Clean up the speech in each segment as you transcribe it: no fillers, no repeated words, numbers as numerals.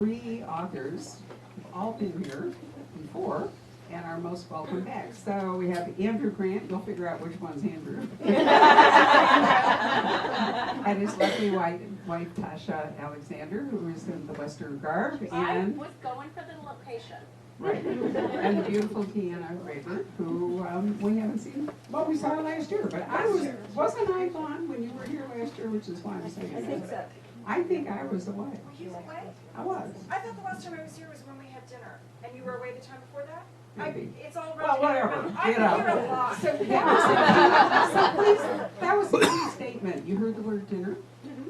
Three authors have all been here before and are most welcome back. So we have Andrew Grant. You'll figure out which one's Andrew. And his lovely wife Tasha Alexander, who is in the Western garb. And I was going for the location. right. And the beautiful Deanna Raybourn, who we haven't seen. Well, we saw her last year, but wasn't I gone when you were here last year, which is why I'm saying I think so. I think I was away. Were you away? I was. I thought the last time I was here was when we had dinner, and you were away the time before that? Maybe. It's all Well, right. whatever. I You know. can hear a lot. So that was a key statement. You heard the word dinner.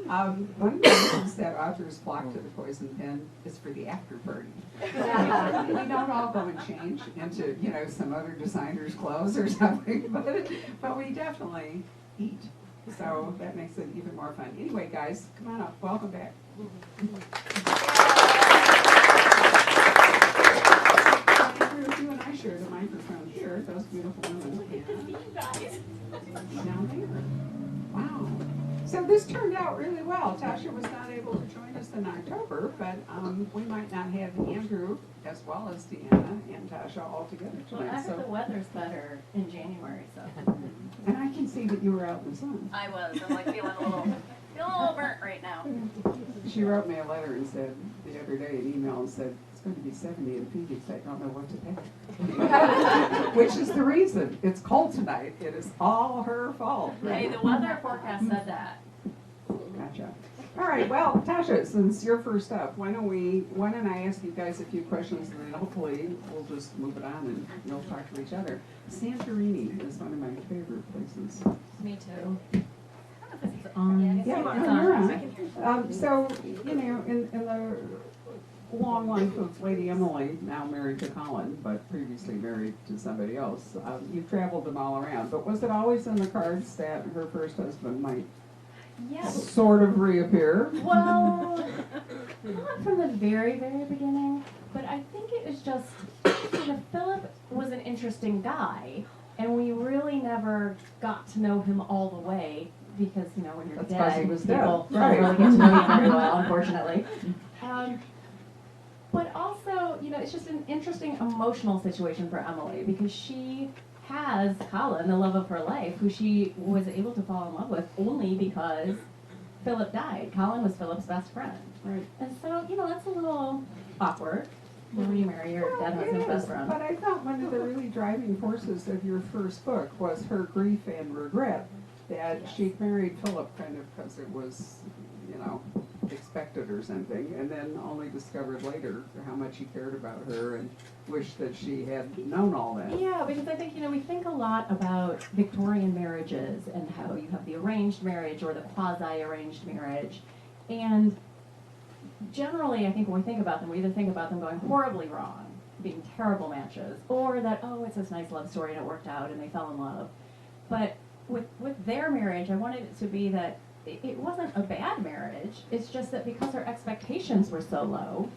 One of the reasons that authors flock to the Poison Pen is for the after party. We don't all go and change into, some other designer's clothes or something, but we definitely eat. So that makes it even more fun. Anyway, guys, come on up. Welcome back. Andrew, you and I share the microphone here. Those beautiful women. Down there. Wow. So this turned out really well. Tasha was not able to join us in October, but we might not have Andrew as well as Deanna and Tasha all together Well, tonight. I heard the weather's better in January, so. And I can see that you were out in the sun. I was. I'm like feeling a little burnt right now. She wrote me a letter and said the other day, an email, and said, it's going to be 70 in Phoenix. I don't know what to pack. Which is the reason. It's cold tonight. It is all her fault. Hey, the weather forecast said that. Gotcha. All right, well, Tasha, since you're first up, why don't I ask you guys a few questions, and then hopefully we'll just move it on and you'll talk to each other. Santorini is one of my favorite places. Me too. It's Yeah, it's you're on. on. So, in the long life of Lady Emily, now married to Colin, but previously married to somebody else, you've traveled them all around. But was it always in the cards that her first husband might Yes. sort of reappear? Well, not from the very, very beginning, but I think it was just, Philip was an interesting guy, and we really never got to know him all the way, because, when you're That's dead, 'cause he was dead. people Right. don't really get to know you very well, unfortunately. But also, it's just an interesting emotional situation for Emily, because she has Colin, the love of her life, who she was able to fall in love with only because Philip died. Colin was Philip's best friend. Right. And so, that's a little awkward when you marry your dead Well, it husband's is, best friend. but I thought one of the really driving forces of your first book was her grief and regret that she married Philip kind of because it was, expected or something, and then only discovered later how much he cared about her and wished that she had known all that. Yeah, because I think, we think a lot about Victorian marriages and how you have the arranged marriage or the quasi-arranged marriage. And generally, I think when we think about them, we either think about them going horribly wrong, being terrible matches, or that, oh, it's this nice love story and it worked out and they fell in love. But with their marriage, I wanted it to be that it wasn't a bad marriage. It's just that because her expectations were so low,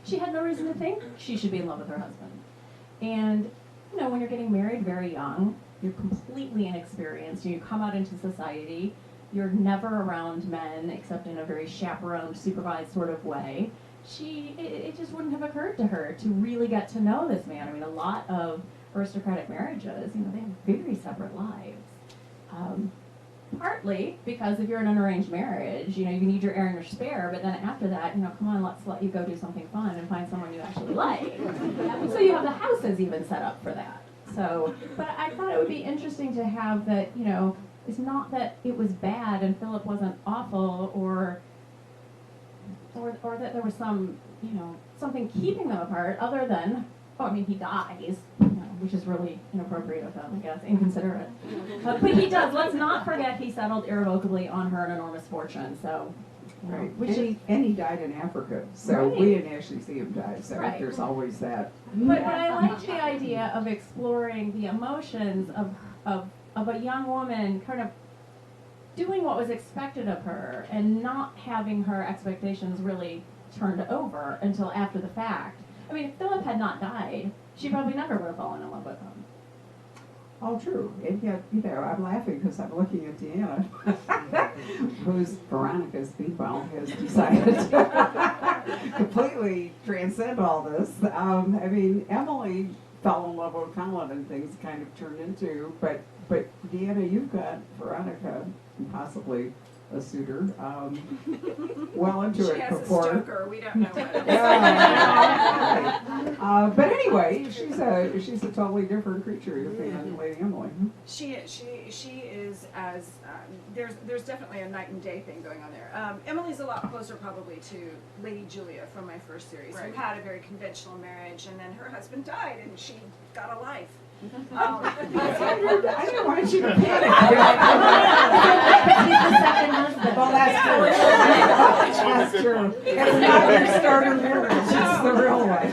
she had no reason to think she should be in love with her husband. And, when you're getting married very young, you're completely inexperienced. You come out into society, you're never around men except in a very chaperoned, supervised sort of way. It just wouldn't have occurred to her to really get to know this man. I mean, a lot of aristocratic marriages, they have very separate lives. Partly because if you're in an arranged marriage, you need your heir and your spare, but then after that, come on, let's let you go do something fun and find someone you actually like. So you have the houses even set up for that. So, but I thought it would be interesting to have that, it's not that it was bad and Philip wasn't awful or that there was some, something keeping them apart other than, he dies, which is really inappropriate of him, I guess, inconsiderate. But he does. Let's not forget he settled irrevocably on her an enormous fortune. So, Right. which And he died in Africa, so Right. we didn't actually see him die, so Right. there's always that. But I like the idea of exploring the emotions of a young woman kind of doing what was expected of her and not having her expectations really turned over until after the fact. I mean, if Philip had not died, she probably never would have fallen in love with him. all true. And yet, I'm laughing because I'm looking at Deanna, who's Veronica's meanwhile has decided to completely transcend all this. I mean, Emily fell in love with Colin and things kind of turned into, but Deanna, you've got Veronica, and possibly a suitor, well into She it has before. a stoker, we don't know what it is. Yeah. But anyway, she's a totally different creature than Lady Emily. She is as there's definitely a night and day thing going on there. Emily's a lot closer probably to Lady Julia from my first series, Right. who had a very conventional marriage, and then her husband died, and she got a life. I didn't want you to panic. He's the second husband. Well, that's true. That's true. It's not your starter marriage, it's the real one.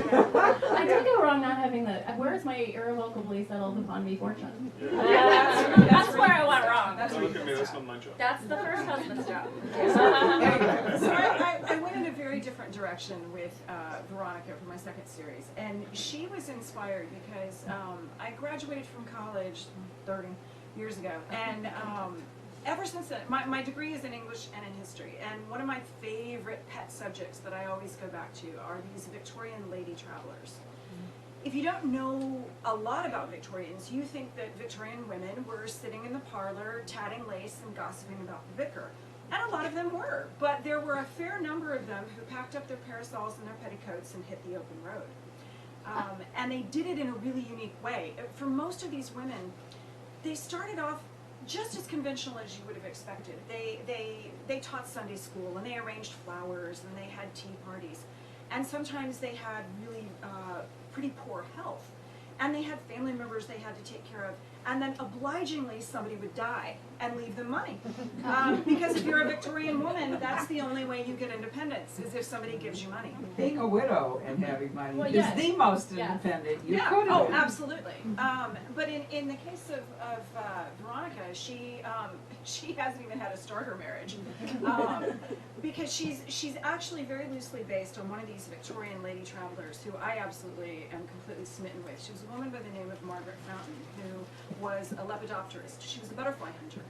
I did go wrong not having the, where's my irrevocably settled upon me fortune? That's where I went wrong. That's Don't where look at me, that's not my job. That's the first husband's job. So I went in a very different direction with Veronica for my second series, and she was inspired because I graduated from college 30 years ago, and ever since then, my degree is in English and in history, and one of my favorite pet subjects that I always go back to are these Victorian lady travelers. If you don't know a lot about Victorians, you think that Victorian women were sitting in the parlor, tatting lace and gossiping about the vicar. And a lot of them were, but there were a fair number of them who packed up their parasols and their petticoats and hit the open road. And they did it in a really unique way. For most of these women, they started off just as conventional as you would have expected. They taught Sunday school, and they arranged flowers, and they had tea parties. And sometimes they had really pretty poor health. And they had family members they had to take care of. And then obligingly somebody would die and leave them money. Because if you're a Victorian woman, that's the only way you get independence, is if somebody gives you money. Being a widow and having money Well, is yes. the most Yes. independent you Yeah, could oh, have. absolutely. But in the case of Veronica, she hasn't even had a starter marriage, because she's actually very loosely based on one of these Victorian lady travelers who I absolutely am completely smitten with. She was a woman by the name of Margaret Fountain, who was a lepidopterist. She was a butterfly hunter.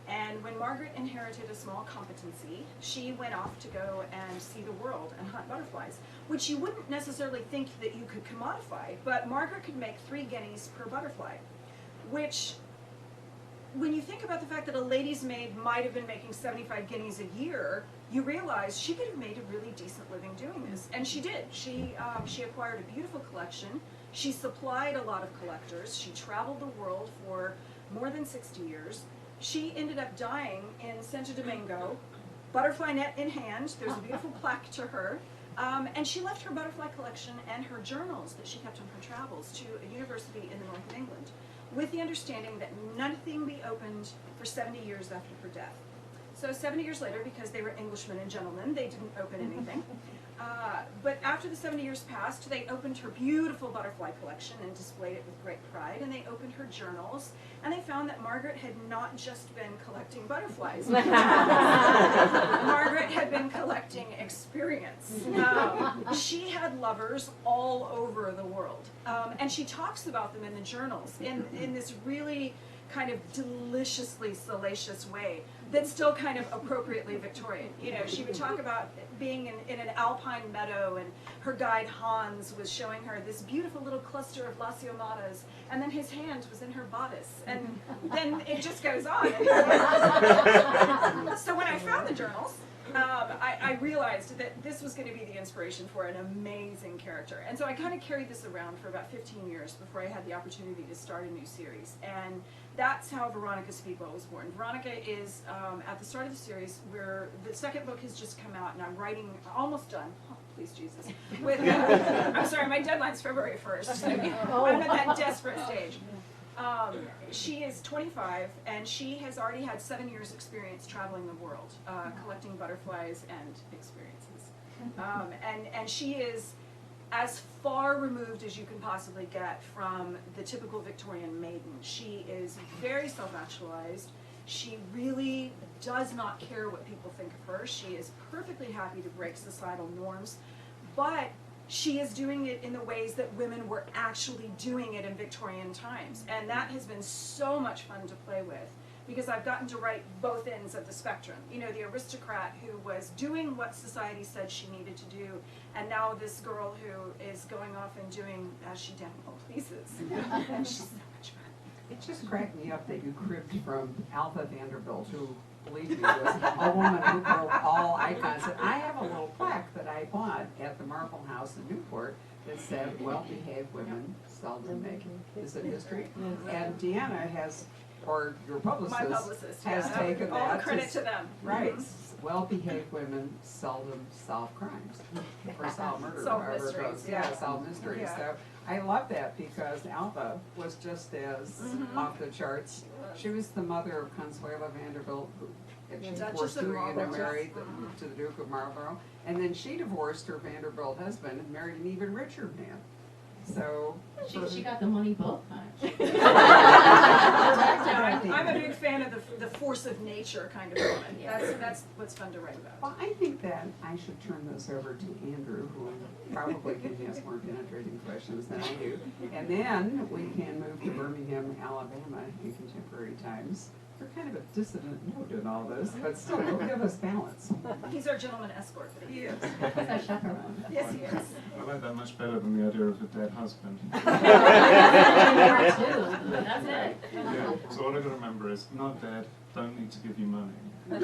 And when Margaret inherited a small competency, she went off to go and see the world and hunt butterflies, which you wouldn't necessarily think that you could commodify, but Margaret could make 3 guineas per butterfly, which, when you think about the fact that a lady's maid might have been making 75 guineas a year, you realize she could have made a really decent living doing this. And she did. She acquired a beautiful collection. She supplied a lot of collectors. She traveled the world for more than 60 years. She ended up dying in Santo Domingo, butterfly net in hand. There's a beautiful plaque to her. And she left her butterfly collection and her journals that she kept on her travels to a university in the north of England, with the understanding that nothing be opened for 70 years after her death. So 70 years later, because they were Englishmen and gentlemen, they didn't open anything. But after the 70 years passed, they opened her beautiful butterfly collection and displayed it with great pride, and they opened her journals, and they found that Margaret had not just been collecting butterflies. Margaret had been collecting experience. She had lovers all over the world, and she talks about them in the journals in this really kind of deliciously salacious way that's still kind of appropriately Victorian. You know, she would talk about being in an alpine meadow, and her guide Hans was showing her this beautiful little cluster of lanceolatas, and then his hand was in her bodice, and then it just goes on. So when I found the journals, I realized that this was going to be the inspiration for an amazing character. And so I kind of carried this around for about 15 years before I had the opportunity to start a new series. And that's how Veronica Speedwell was born. Veronica is at the start of the series, where the second book has just come out, and I'm writing, almost done. Oh, please, Jesus. With, I'm sorry, my deadline's February 1st. I'm at that desperate stage. She is 25, and she has already had 7 years experience traveling the world, collecting butterflies and experiences. And she is as far removed as you can possibly get from the typical Victorian maiden. She is very self-actualized. She really does not care what people think of her. She is perfectly happy to break societal norms, but she is doing it in the ways that women were actually doing it in Victorian times. And that has been so much fun to play with, because I've gotten to write both ends of the spectrum. You know, the aristocrat who was doing what society said she needed to do, and now this girl who is going off and doing as she damn well pleases. And she's so much fun. It just cracked me up that you cribbed from Alpha Vanderbilt, who, believe me, was a woman who broke all icons. And I have a little plaque that I bought at the Marble House in Newport that said, well-behaved women seldom make it. Is it history? And Deanna has, or your My publicist, publicist, has yeah, taken all that the credit to them. Right. Well-behaved women seldom solve crimes, or solve murder, Solve however it mysteries, goes. yeah. Solve mysteries. Yeah. So I love that, because Alpha was just as off the charts. She was the mother of Consuelo Vanderbilt, who she Duchess divorced of to Marlborough. married to the Duke of Marlborough, and then she divorced her Vanderbilt husband and married an even richer man. So She got the money both times. I'm a big fan of the force of nature kind of woman. That's what's fun to write about. Well, I think that I should turn this over to Andrew, who probably can ask more penetrating questions than I do. And then we can move to Birmingham, Alabama in contemporary times. We're kind of a dissonant note in all this, but still, will give us balance. He's our gentleman escort. He is. He's our chaperone. Yes, he is. I like that much better than the idea of a dead husband. That's it. Yeah, so all I've got to remember is, not dead, don't need to give you money. Very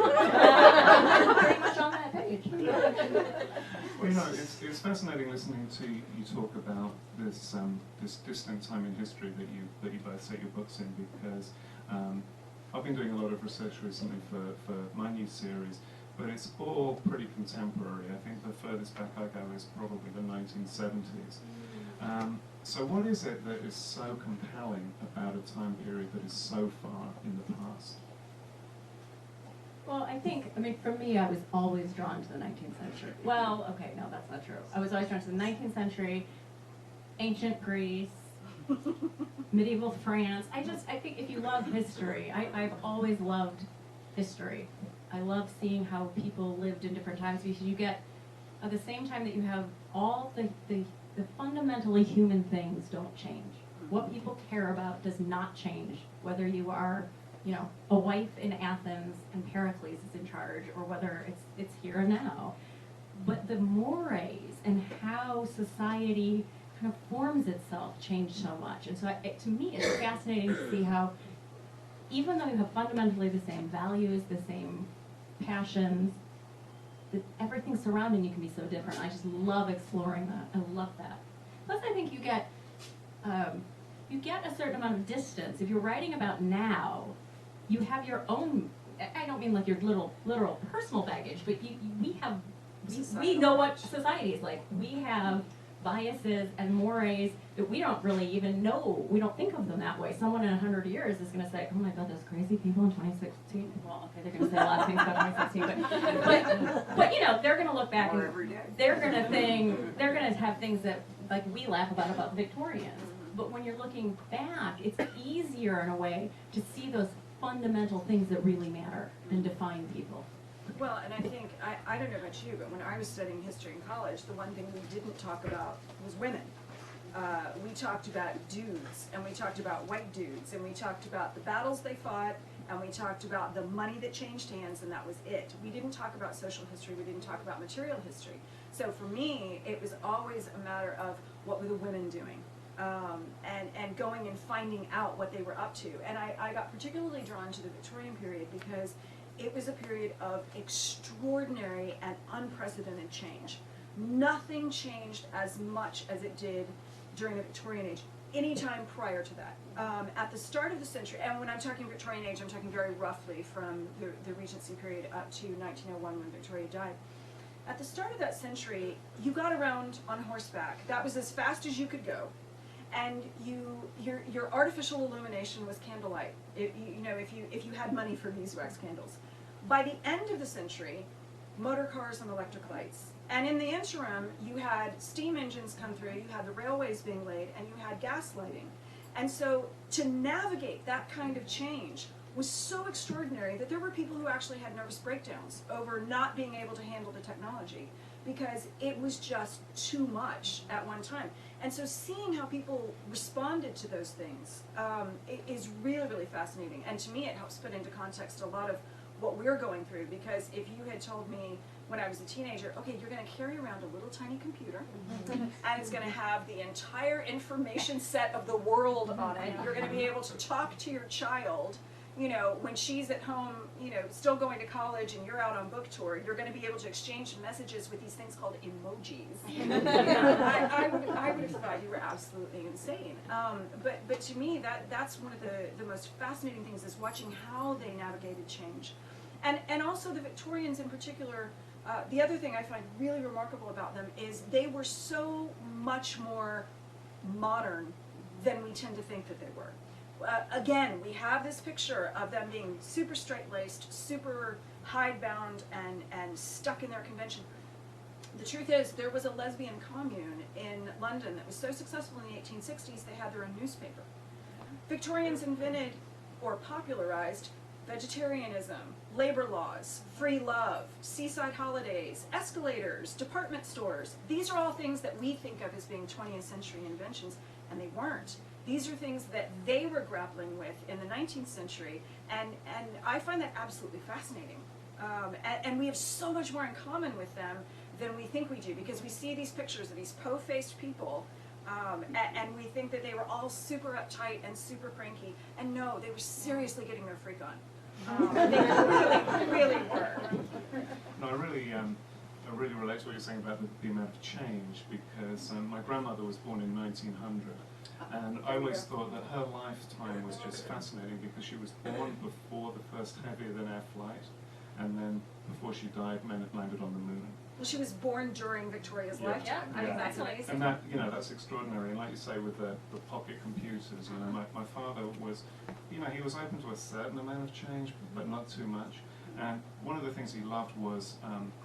much on that page. Well, you know, it's fascinating listening to you talk about this this distant time in history that you both set your books in, because I've been doing a lot of research recently for my new series, but it's all pretty contemporary. I think the furthest back I go is probably the 1970s. So what is it that is so compelling about a time period that is so far in the past? Well, I mean, for me, I was always drawn to the 19th century. Well, okay, no, that's not true. I was always drawn to the 19th century, ancient Greece, medieval France. I think if you love history, I've always loved history. I love seeing how people lived in different times, because you get, at the same time that you have all the fundamentally human things don't change. What people care about does not change, whether you are, you know, a wife in Athens and Pericles is in charge, or whether it's here and now. But the mores and how society kind of forms itself change so much. And so to me, it's fascinating to see how, even though you have fundamentally the same values, the same passions, that everything surrounding you can be so different. I just love exploring that. I love that. Plus, I think you get a certain amount of distance. If you're writing about now, you have your own, I don't mean like your literal personal baggage, but we know what society is like. We have biases and mores that we don't really even know. We don't think of them that way. Someone in 100 years is going to say, oh my God, those crazy people in 2016. Well, okay, they're going to say a lot of things about 2016, but you know, they're going to look back and they're going to have things that like we laugh about the Victorians. But when you're looking back, it's easier in a way to see those fundamental things that really matter and define people. Well, and I think, I don't know about you, but when I was studying history in college, the one thing we didn't talk about was women. We talked about dudes, and we talked about white dudes, and we talked about the battles they fought, and we talked about the money that changed hands, and that was it. We didn't talk about social history, we didn't talk about material history. So for me, it was always a matter of what were the women doing, and going and finding out what they were up to. And I got particularly drawn to the Victorian period because it was a period of extraordinary and unprecedented change. Nothing changed as much as it did during the Victorian age, any time prior to that. At the start of the century, and when I'm talking Victorian age, I'm talking very roughly from the Regency period up to 1901 when Victoria died. At the start of that century, you got around on horseback. That was as fast as you could go. And your artificial illumination was candlelight. If you had money for beeswax candles. By the end of the century, motor cars and electric lights. And in the interim, you had steam engines come through, you had the railways being laid, and you had gas lighting. And so to navigate that kind of change was so extraordinary that there were people who actually had nervous breakdowns over not being able to handle the technology. because it was just too much at one time. And so seeing how people responded to those things is really, really fascinating. And to me, it helps put into context a lot of what we're going through, because if you had told me when I was a teenager, okay, you're going to carry around a little tiny computer, and it's going to have the entire information set of the world on it. You're going to be able to talk to your child, you know, when she's at home, you know, still going to college and you're out on book tour. You're going to be able to exchange messages with these things called emojis. I would have thought you were absolutely insane. But to me, that's one of the most fascinating things, is watching how they navigated change. And also the Victorians in particular. The other thing I find really remarkable about them is they were so much more modern than we tend to think that they were. Again, we have this picture of them being super straight-laced, super hidebound, and stuck in their convention. The truth is, there was a lesbian commune in London that was so successful in the 1860s, they had their own newspaper. Victorians invented, or popularized, vegetarianism, labor laws, free love, seaside holidays, escalators, department stores. These are all things that we think of as being 20th century inventions, and they weren't. These are things that they were grappling with in the 19th century, and I find that absolutely fascinating. And we have so much more in common with them than we think we do, because we see these pictures of these po-faced people, and we think that they were all super uptight and super cranky, and no, they were seriously getting their freak on. They really, really were. No, I really relate to what you're saying about the amount of change, because my grandmother was born in 1900, and I always thought that her lifetime was just fascinating, because she was born before the first heavier-than-air flight, and then before she died, men had landed on the moon. Well, she was born during Victoria's Yeah. lifetime. I mean, Yeah. that's amazing. And that, you know, that's extraordinary. And like you say, with the pocket computers, you know, my father was, you know, he was open to a certain amount of change, but not too much. And one of the things he loved was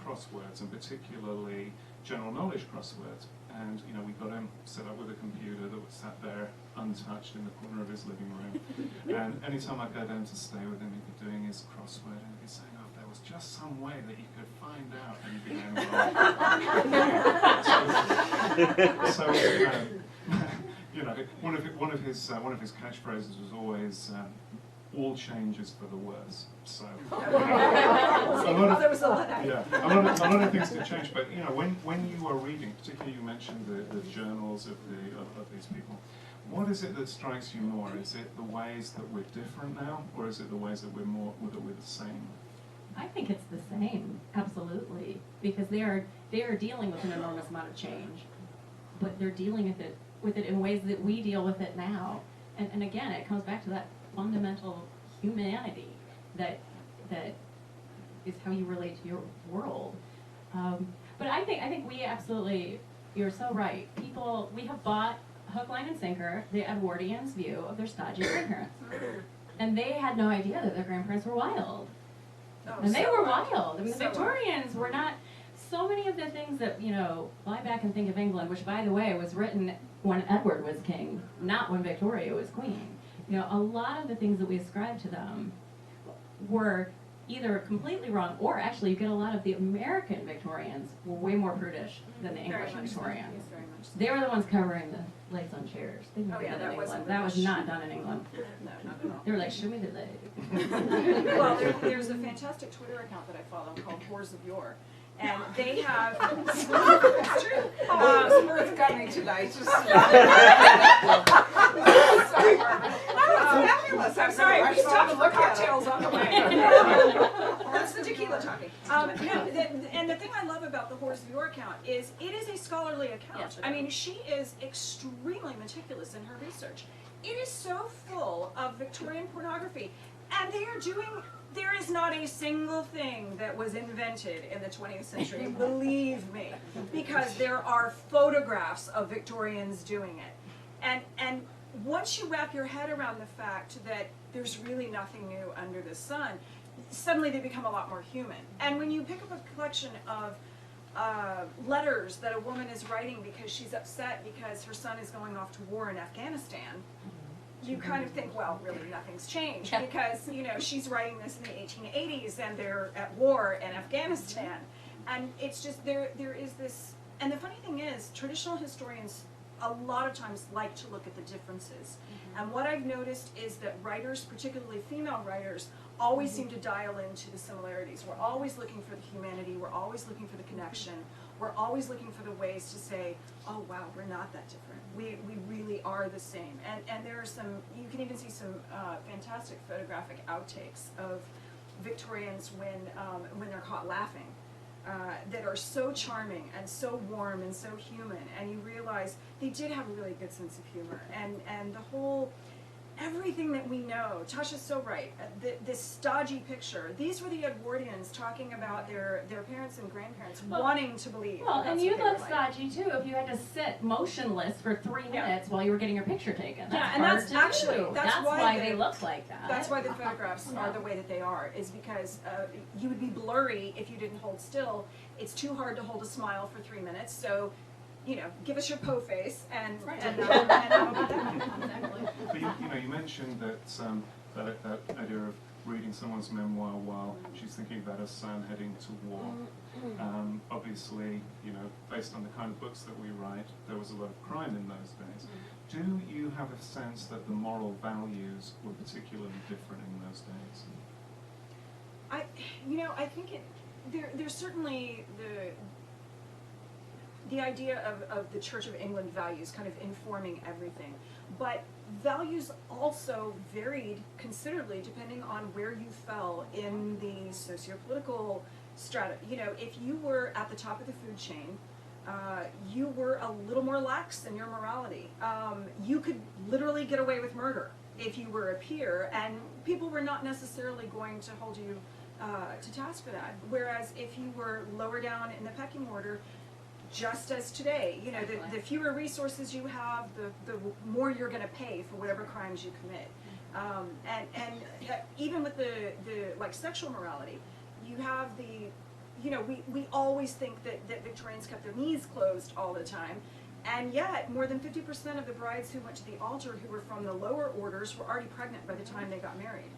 crosswords, and particularly general knowledge crosswords. And, you know, we got him set up with a computer that was sat there untouched in the corner of his living room. And anytime I'd go down to stay with him, he'd be doing his crossword, and he'd be saying, oh, if there was just some way that you could find out, and you'd be so you know, one of his catchphrases was always, all changes for the worse. So a lot of things did change. But you know, when you are reading, particularly you mentioned the journals of these people, what is it that strikes you more? Is it the ways that we're different now, or is it the ways that we're the same? I think it's the same, absolutely, because they are dealing with an enormous amount of change, but they're dealing with it in ways that we deal with it now. And again, it comes back to that fundamental humanity that is how you relate to your world. But I think we absolutely, you're so right. We have bought hook, line, and sinker the Edwardians' view of their stodgy grandparents, and they had no idea that their grandparents were wild. And they were wild. I mean, the Victorians were not. So many of the things that, you know, fly back and think of England, which, by the way, was written when Edward was king, not when Victoria was queen. You know, a lot of the things that we ascribe to them were either completely wrong, or actually, you get a lot of the American Victorians were way more prudish than the English Victorians. Yes, very much so. They were the ones covering the legs on chairs. They didn't Oh, do yeah, that that in wasn't England. That was much. not done in England. No, not at all. They were like, show me the leg. Well, there's a fantastic Twitter account that I follow called Whores of Yore. And they have, it's true. Oh, words got me tonight. Just fabulous. I'm sorry, we stopped for cocktails on the way. That's the tequila talking. And the thing I love about the Whores of Yore account is it is a scholarly account. Yes, I mean, she is extremely meticulous in her research. It is so full of Victorian pornography, and there is not a single thing that was invented in the 20th century, believe me, because there are photographs of Victorians doing it. And once you wrap your head around the fact that there's really nothing new under the sun, suddenly they become a lot more human. And when you pick up a collection of letters that a woman is writing because she's upset because her son is going off to war in Afghanistan, you kind of think, well, really nothing's changed, because, you know, she's writing this in the 1880s and they're at war in Afghanistan. And it's just, there is this, and the funny thing is, traditional historians a lot of times like to look at the differences. And what I've noticed is that writers, particularly female writers, always seem to dial into the similarities. We're always looking for the humanity, we're always looking for the connection, we're always looking for the ways to say, oh wow, we're not that different. We really are the same. And there are some, you can even see some fantastic photographic outtakes of Victorians when they're caught laughing. That are so charming and so warm and so human, and you realize they did have a really good sense of humor, and the whole, everything that we know, Tasha's so right, this stodgy picture, these were the Edwardians talking about their parents and grandparents wanting to believe. Well, that and that's you what they look were like. stodgy too if you had to sit motionless for 3 minutes while you were getting your picture taken. That's Yeah, and hard that's to actually- do. that's why why they- they look like that. That's why the photographs are the way that they are, is because you would be blurry if you didn't hold still. It's too hard to hold a smile for 3 minutes, so, you know, give us your po face and that'll be that. But you mentioned that that idea of reading someone's memoir while she's thinking about her son heading to war. Obviously, based on the kind of books that we write, there was a lot of crime in those days. Do you have a sense that the moral values were particularly different in those days? I think there's certainly the idea of the Church of England values kind of informing everything, but values also varied considerably depending on where you fell in the socio-political strata. If you were at the top of the food chain, you were a little more lax in your morality. You could literally get away with murder if you were a peer, and people were not necessarily going to hold you to task for that. Whereas if you were lower down in the pecking order, just as today, the fewer resources you have, the more you're going to pay for whatever crimes you commit. And even with the like sexual morality, you have we always think that Victorians kept their knees closed all the time, and yet more than 50% of the brides who went to the altar who were from the lower orders were already pregnant by the time they got married.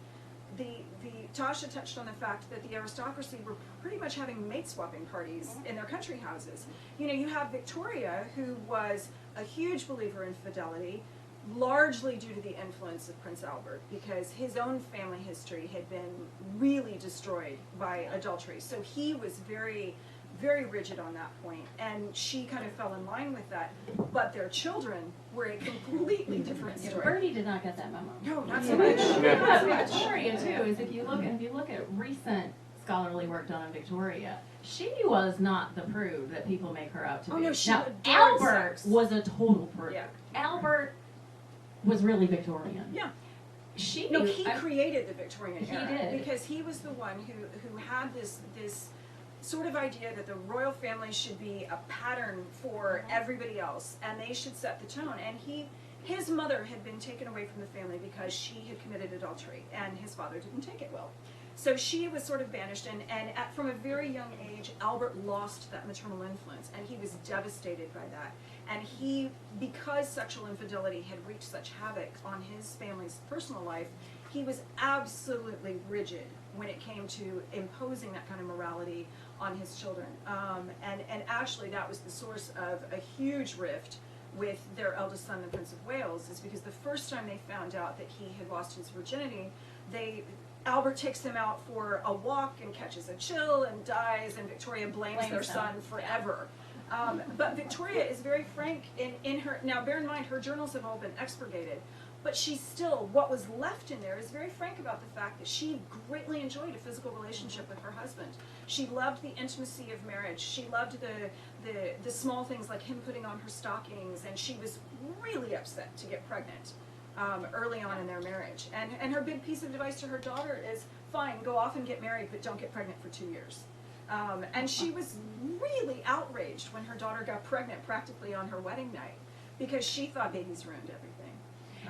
Tasha touched on the fact that the aristocracy were pretty much having mate swapping parties in their country houses. You have Victoria, who was a huge believer in fidelity, largely due to the influence of Prince Albert, because his own family history had been really destroyed by adultery. So he was very, very rigid on that point, and she kind of fell in line with that. But their children were a completely different story. Bertie did not get that memo. No, not so much. Victoria too is if you look at recent scholarly work done on Victoria, she was not the prude that people make her out to be. Oh, no, she now, adored Albert sex. was a total prude. Yeah. Albert was really Victorian. Yeah. She No, he created the Victorian He era did. because he was the one who had this sort of idea that the royal family should be a pattern for everybody else, and they should set the tone. And his mother had been taken away from the family because she had committed adultery, and his father didn't take it well. So she was sort of banished, and from a very young age, Albert lost that maternal influence, and he was devastated by that. And because sexual infidelity had wreaked such havoc on his family's personal life, he was absolutely rigid when it came to imposing that kind of morality on his children. And actually that was the source of a huge rift with their eldest son, the Prince of Wales, is because the first time they found out that he had lost his virginity, Albert takes him out for a walk and catches a chill and dies, and Victoria blames their son forever. But Victoria is very frank in her, now bear in mind her journals have all been expurgated, but she's still, what was left in there is very frank about the fact that she greatly enjoyed a physical relationship with her husband. She loved the intimacy of marriage. She loved the small things like him putting on her stockings, and she was really upset to get pregnant early on in their marriage. And her big piece of advice to her daughter is, fine, go off and get married, but don't get pregnant for 2 years. And she was really outraged when her daughter got pregnant practically on her wedding night, because she thought babies ruined everything.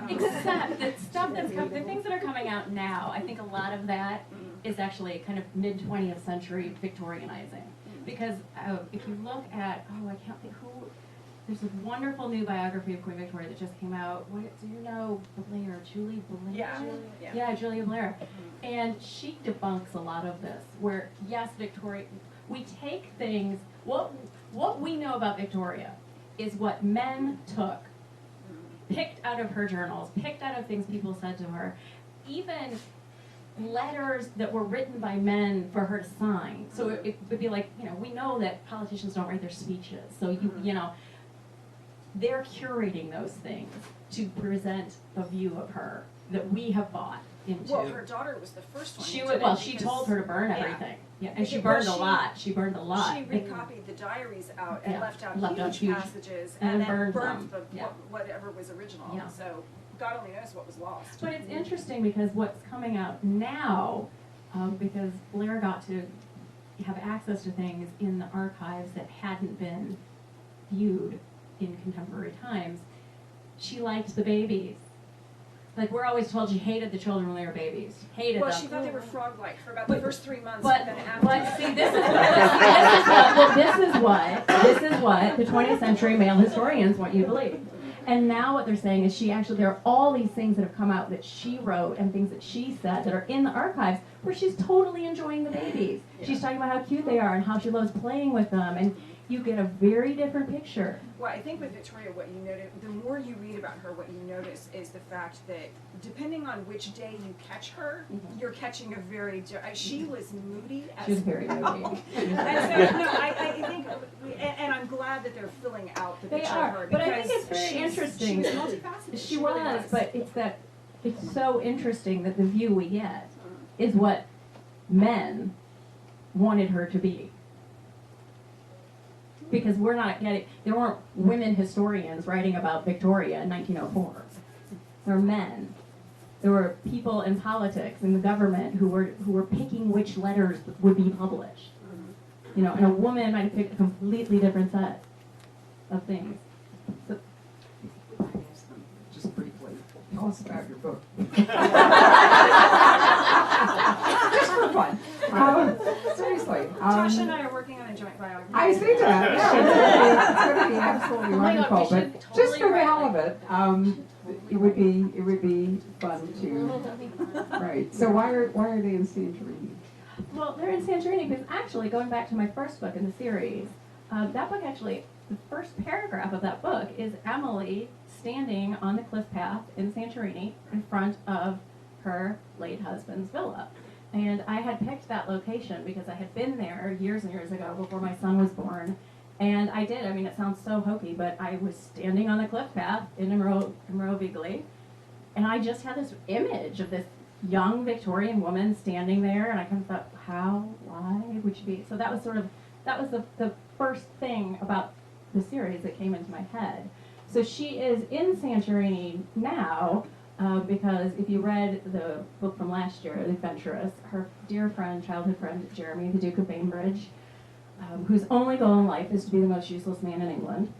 Except that stuff the things that are coming out now, I think a lot of that is actually kind of mid-20th century Victorianizing. Because if you look at, I can't think who, there's a wonderful new biography of Queen Victoria that just came out. Do you know Blair, Julie Blair? Yeah. Julia Blair. And she debunks a lot of this, where yes, Victoria, we take things, what we know about Victoria is what men took, picked out of her journals, picked out of things people said to her, even letters that were written by men for her to sign. So it would be like, we know that politicians don't write their speeches, so they're curating those things to present a view of her that we have bought into. Well, her daughter was the first one. She who was, did it well, she because- told her to burn yeah. everything. Yeah, and she Well, burned a lot. She burned a lot. She recopied the diaries out and Yeah, left out left out huge huge- passages and and then burned burned them. Yeah. whatever was original. Yeah. So God only knows what was lost. But it's interesting because what's coming out now, because Blair got to have access to things in the archives that hadn't been viewed in contemporary times, she liked the babies. Like, we're always told she hated the children when they were babies. Hated Well, them. she thought they were frog-like for about But- the first 3 months, But, and then after. but see, this is what the 20th century male historians want you to believe. And now what they're saying is there are all these things that have come out that she wrote and things that she said that are in the archives where she's totally enjoying the babies. Yeah. She's talking about how cute they are and how she loves playing with them, and you get a very different picture. Well, I think with Victoria, what you notice, the more you read about her, what you notice is the fact that depending on which day you catch her, you're catching a very, she was moody as She was very moody. And so, no, I think, and I'm glad that they're filling out the They picture are, of her but I think because it's very she's- interesting. She was multifaceted. She really was, but it's so interesting that the view we get is what men wanted her to be. Because there weren't women historians writing about Victoria in 1904. There were men. There were people in politics, in the government, who were picking which letters would be published. And a woman might have picked a completely different set of things. So, Just briefly, tell us about your book. Just for fun. Seriously. Tasha and I are working on a joint biography. I see that. Yeah, it's going to be absolutely Oh my God, wonderful. we But should just totally for the write hell of it, it would be fun to write. So why are they in Santorini? well, they're in Santorini because actually, going back to my first book in the series, that book actually, the first paragraph of that book is Emily standing on the cliff path in Santorini in front of her late husband's villa. And I had picked that location because I had been there years and years ago before my son was born. And I did, it sounds so hokey, but I was standing on the cliff path in Imrovigli, and I just had this image of this young Victorian woman standing there, and I kind of thought, why would she be? So that was the first thing about the series that came into my head. So she is in Santorini now, because if you read the book from last year, The Adventuress, her dear friend, childhood friend, Jeremy, the Duke of Bainbridge, whose only goal in life is to be the most useless man in England.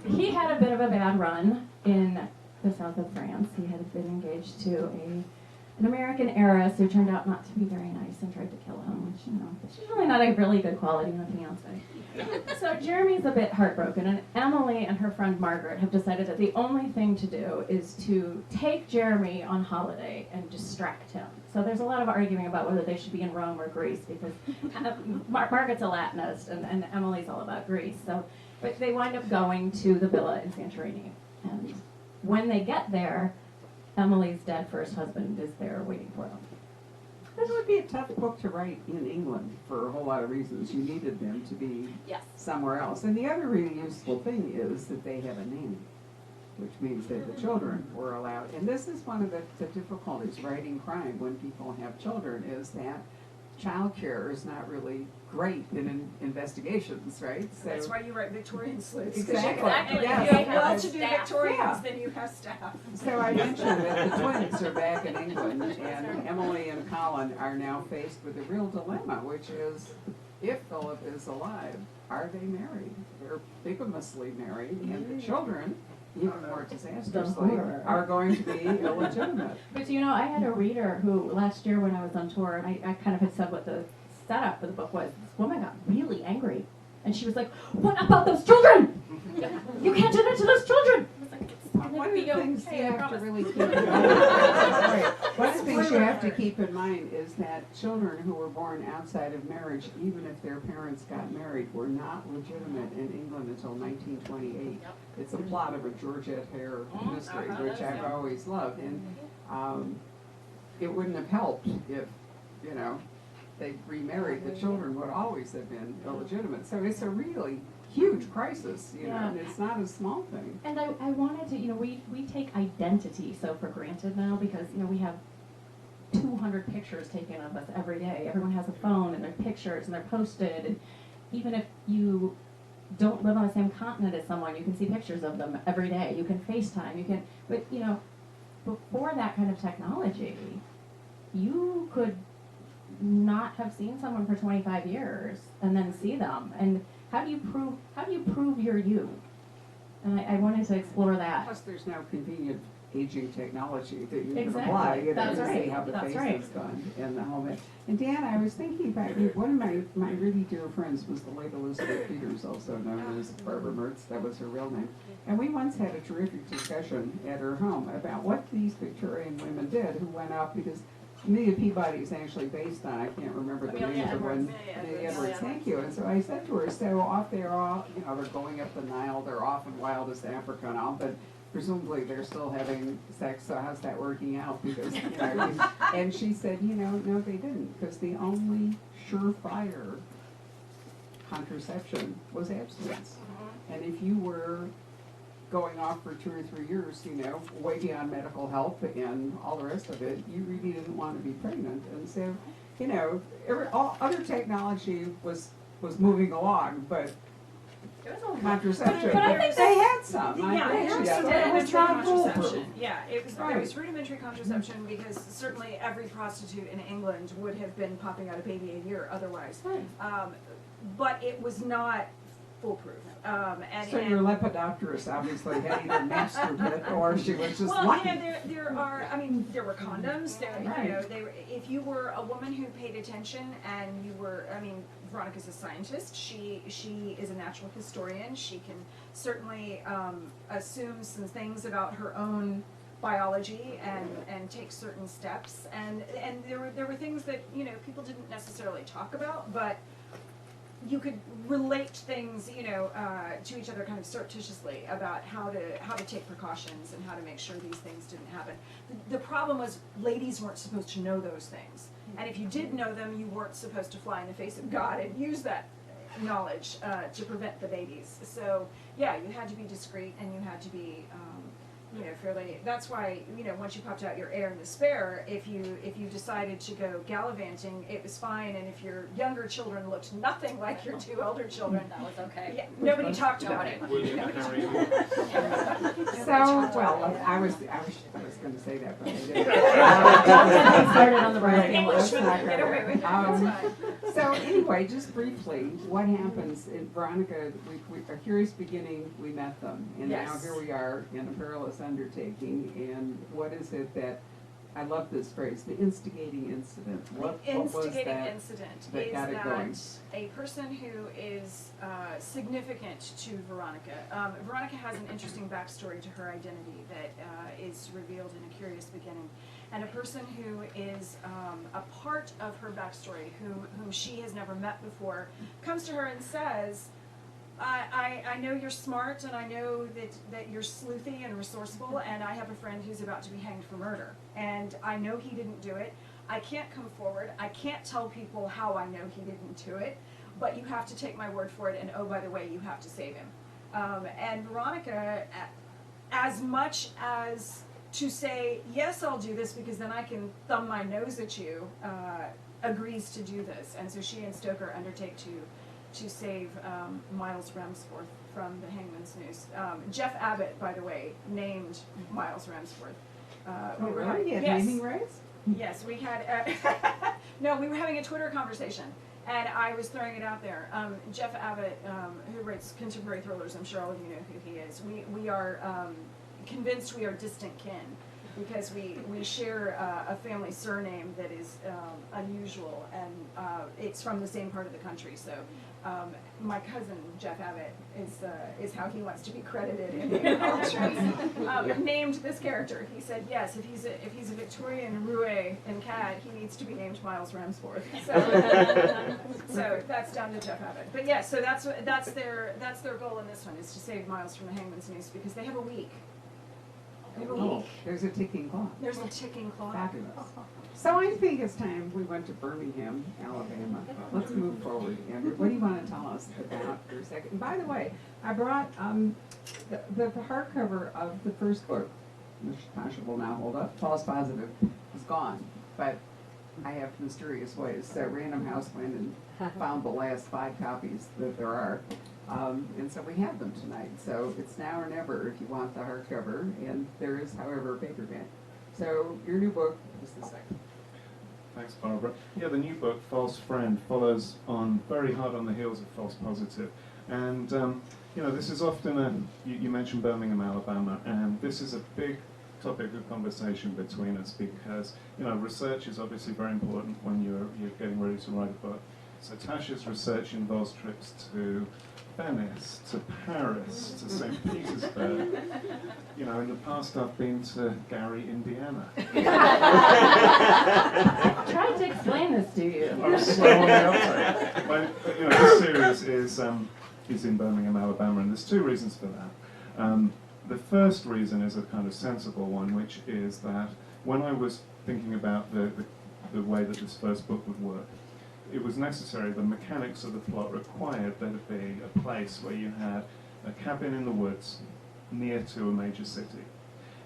He had a bit of a bad run in the south of France. He had been engaged to an American heiress who turned out not to be very nice and tried to kill him, which, she's really not a really good quality in a fiance. So Jeremy's a bit heartbroken, and Emily and her friend Margaret have decided that the only thing to do is to take Jeremy on holiday and distract him. So there's a lot of arguing about whether they should be in Rome or Greece, because Margaret's a Latinist and Emily's all about Greece. But they wind up going to the villa in Santorini. And when they get there, Emily's dead first husband is there waiting for them. This would be a tough book to write in England for a whole lot of reasons. You needed them to be Yes. somewhere else. And the other really useful thing is that they have a nanny, which means that the children were allowed. And this is one of the difficulties writing crime when people have children, is that childcare is not really great in investigations, right? So That's why you write Victorian sleuths. Exactly. Exactly. Yeah. If you have well-to-do Staff. Victorians, Yeah. then you have staff. So I mentioned that the twins are back in England, and Emily and Colin are now faced with a real dilemma, which is, if Philip is alive, are they married? They're bigamously married, and the children, even more disastrously, horror. are going to be illegitimate. But I had a reader who last year when I was on tour, and I kind of had said what the setup for the book was. This woman got really angry, and she was like, "What about those children? You can't do that to those children!" One of the things you have to really keep in mind, right, one of the things you have to keep keep in mind is that children who were born outside of marriage, even if their parents got married, were not legitimate in England until 1928. Yep. It's a plot of a Georgette Hare mystery, which I've always loved. And it wouldn't have helped if, you know, they remarried. The children would always have been illegitimate. So it's a really huge crisis, you know, and it's not a small thing. And I wanted to, you know, we take identity so for granted now because, you know, we have 200 pictures taken of us every day. Everyone has a phone and their pictures and they're posted. And even if you don't live on the same continent as someone, you can see pictures of them every day. You can FaceTime, you can, but, you know, before that kind of technology, you could not have seen someone for 25 years and then see them. And how do you prove you're you? And I wanted to explore that. Plus, there's no convenient aging technology that you can Exactly. apply, you know, That's to see right. how the That's face right. is gone in the helmet. And Dan, I was thinking about you. One of my really dear friends was the late Elizabeth Peters, also known as Barbara Mertz. That was her real name. And we once had a terrific discussion at her home about what these Victorian women did who went up, because Amelia Peabody is actually based on, I can't remember the Amelia name of the one. Edwards. Amelia Edwards, Edwards. thank you. And so I said to her, so off they're all, you know, they're going up the Nile, they're off in wildest Africa and all, but presumably they're still having sex, so how's that working out? Because, you know, and she said, you know, no, they didn't, because the only surefire contraception was abstinence. And if you were going off for 2 or 3 years, you know, way beyond medical help and all the rest of it, you really didn't want to be pregnant. And so, you know, all other technology was moving along, but contraception, But I think they had some. I Yeah, agree there with was you, some but it was rudimentary not foolproof. contraception. Yeah, it was, there Right. was rudimentary contraception because certainly every prostitute in England would have been popping out a baby a year otherwise. But it was not foolproof. So your lepidopterist obviously had either mastered it or she was just well, lucky. you know, there are, I mean, there were condoms, there, you know, Right. they were, if you were a woman who paid attention and you were, I mean, Veronica's a scientist, she is a natural historian, she can certainly, assume some things about her own biology and take certain steps, and there were things that, you know, people didn't necessarily talk about, but you could relate things, you know, to each other kind of surreptitiously about how to take precautions and how to make sure these things didn't happen. The problem was ladies weren't supposed to know those things, and if you did know them, you weren't supposed to fly in the face of God and use that knowledge to prevent the babies. So yeah, you had to be discreet and you had to be, you know, fairly. That's why, you know, once you popped out your heir and the spare, if you decided to go gallivanting, it was fine. And if your younger children looked nothing like your 2 elder children, That was okay. yeah, nobody talked about it. William Carey. So, well, I was going to say that, but I didn't. Don't get me started on the brand. English would That's not get away with it, that's fine. So anyway, just briefly, what happens in Veronica, a curious beginning, we met them, and now Yes. here we are in a perilous undertaking, and what is it that, I love this phrase, the instigating incident. What was Instigating that incident that is got it going? that a person who is significant to Veronica. Veronica has an interesting backstory to her identity that is revealed in a curious beginning. And a person who is a part of her backstory, whom she has never met before, comes to her and says, I know you're smart and I know that you're sleuthy and resourceful, and I have a friend who's about to be hanged for murder. And I know he didn't do it. I can't come forward. I can't tell people how I know he didn't do it, but you have to take my word for it, and oh, by the way, you have to save him. And Veronica, as much as to say, yes, I'll do this because then I can thumb my nose at you, agrees to do this. And so she and Stoker undertake to save Miles Ramsforth from the hangman's noose. Jeff Abbott, by the way, named Miles Ramsforth. Oh, really? You had yes. naming rights? Yes, we had, no, we were having a Twitter conversation, and I was throwing it out there. Jeff Abbott, who writes contemporary thrillers, I'm sure all of you know who he is. We are convinced we are distant kin, because we share a family surname that is unusual, and it's from the same part of the country. So my cousin Jeff Abbott is how he wants to be credited in the acknowledgements. Named this character. He said yes, if he's a Victorian roue and cat, he needs to be named Miles Ramsforth. So that's down to Jeff Abbott. But yeah, so that's their goal in this one, is to save Miles from the hangman's noose, because they have a week. They have a week. There's a ticking clock. There's a ticking clock. Fabulous. So I think it's time we went to Birmingham, Alabama. Let's move forward. Andrew, what do you want to tell us about your second? And by the way, I brought the hardcover of the first book, which Tasha will now hold up. False Positive is gone, but I have mysterious ways. So Random House went and found the last 5 copies that there are. And so we have them tonight. So it's now or never if you want the hardcover, and there is, however, a paperback. So your new book is the second. Thanks, Barbara. Yeah, the new book, False Friend, follows on very hard on the heels of False Positive. And, you know, this is often you mentioned Birmingham, Alabama, and this is a big topic of conversation between us because, you know, research is obviously very important when you're getting ready to write a book. So Tasha's research involves trips to Venice, to Paris, to St. Petersburg. You know, in the past I've been to Gary, Indiana. Tried to explain this to you. I was slow on the uptake. You know, this series is in Birmingham, Alabama, and there's 2 reasons for that. The first reason is a kind of sensible one, which is that when I was thinking about the way that this first book would work, it was necessary, the mechanics of the plot required there to be a place where you had a cabin in the woods near to a major city.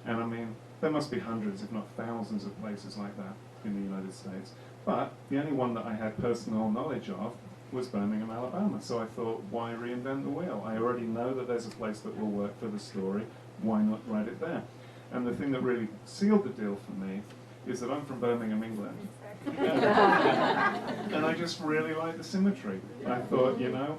And I mean, there must be hundreds, if not thousands, of places like that in the United States. But the only one that I had personal knowledge of was Birmingham, Alabama. So I thought, why reinvent the wheel? I already know that there's a place that will work for the story. Why not write it there? And the thing that really sealed the deal for me is that I'm from Birmingham, England. And I just really like the symmetry. I thought, you know,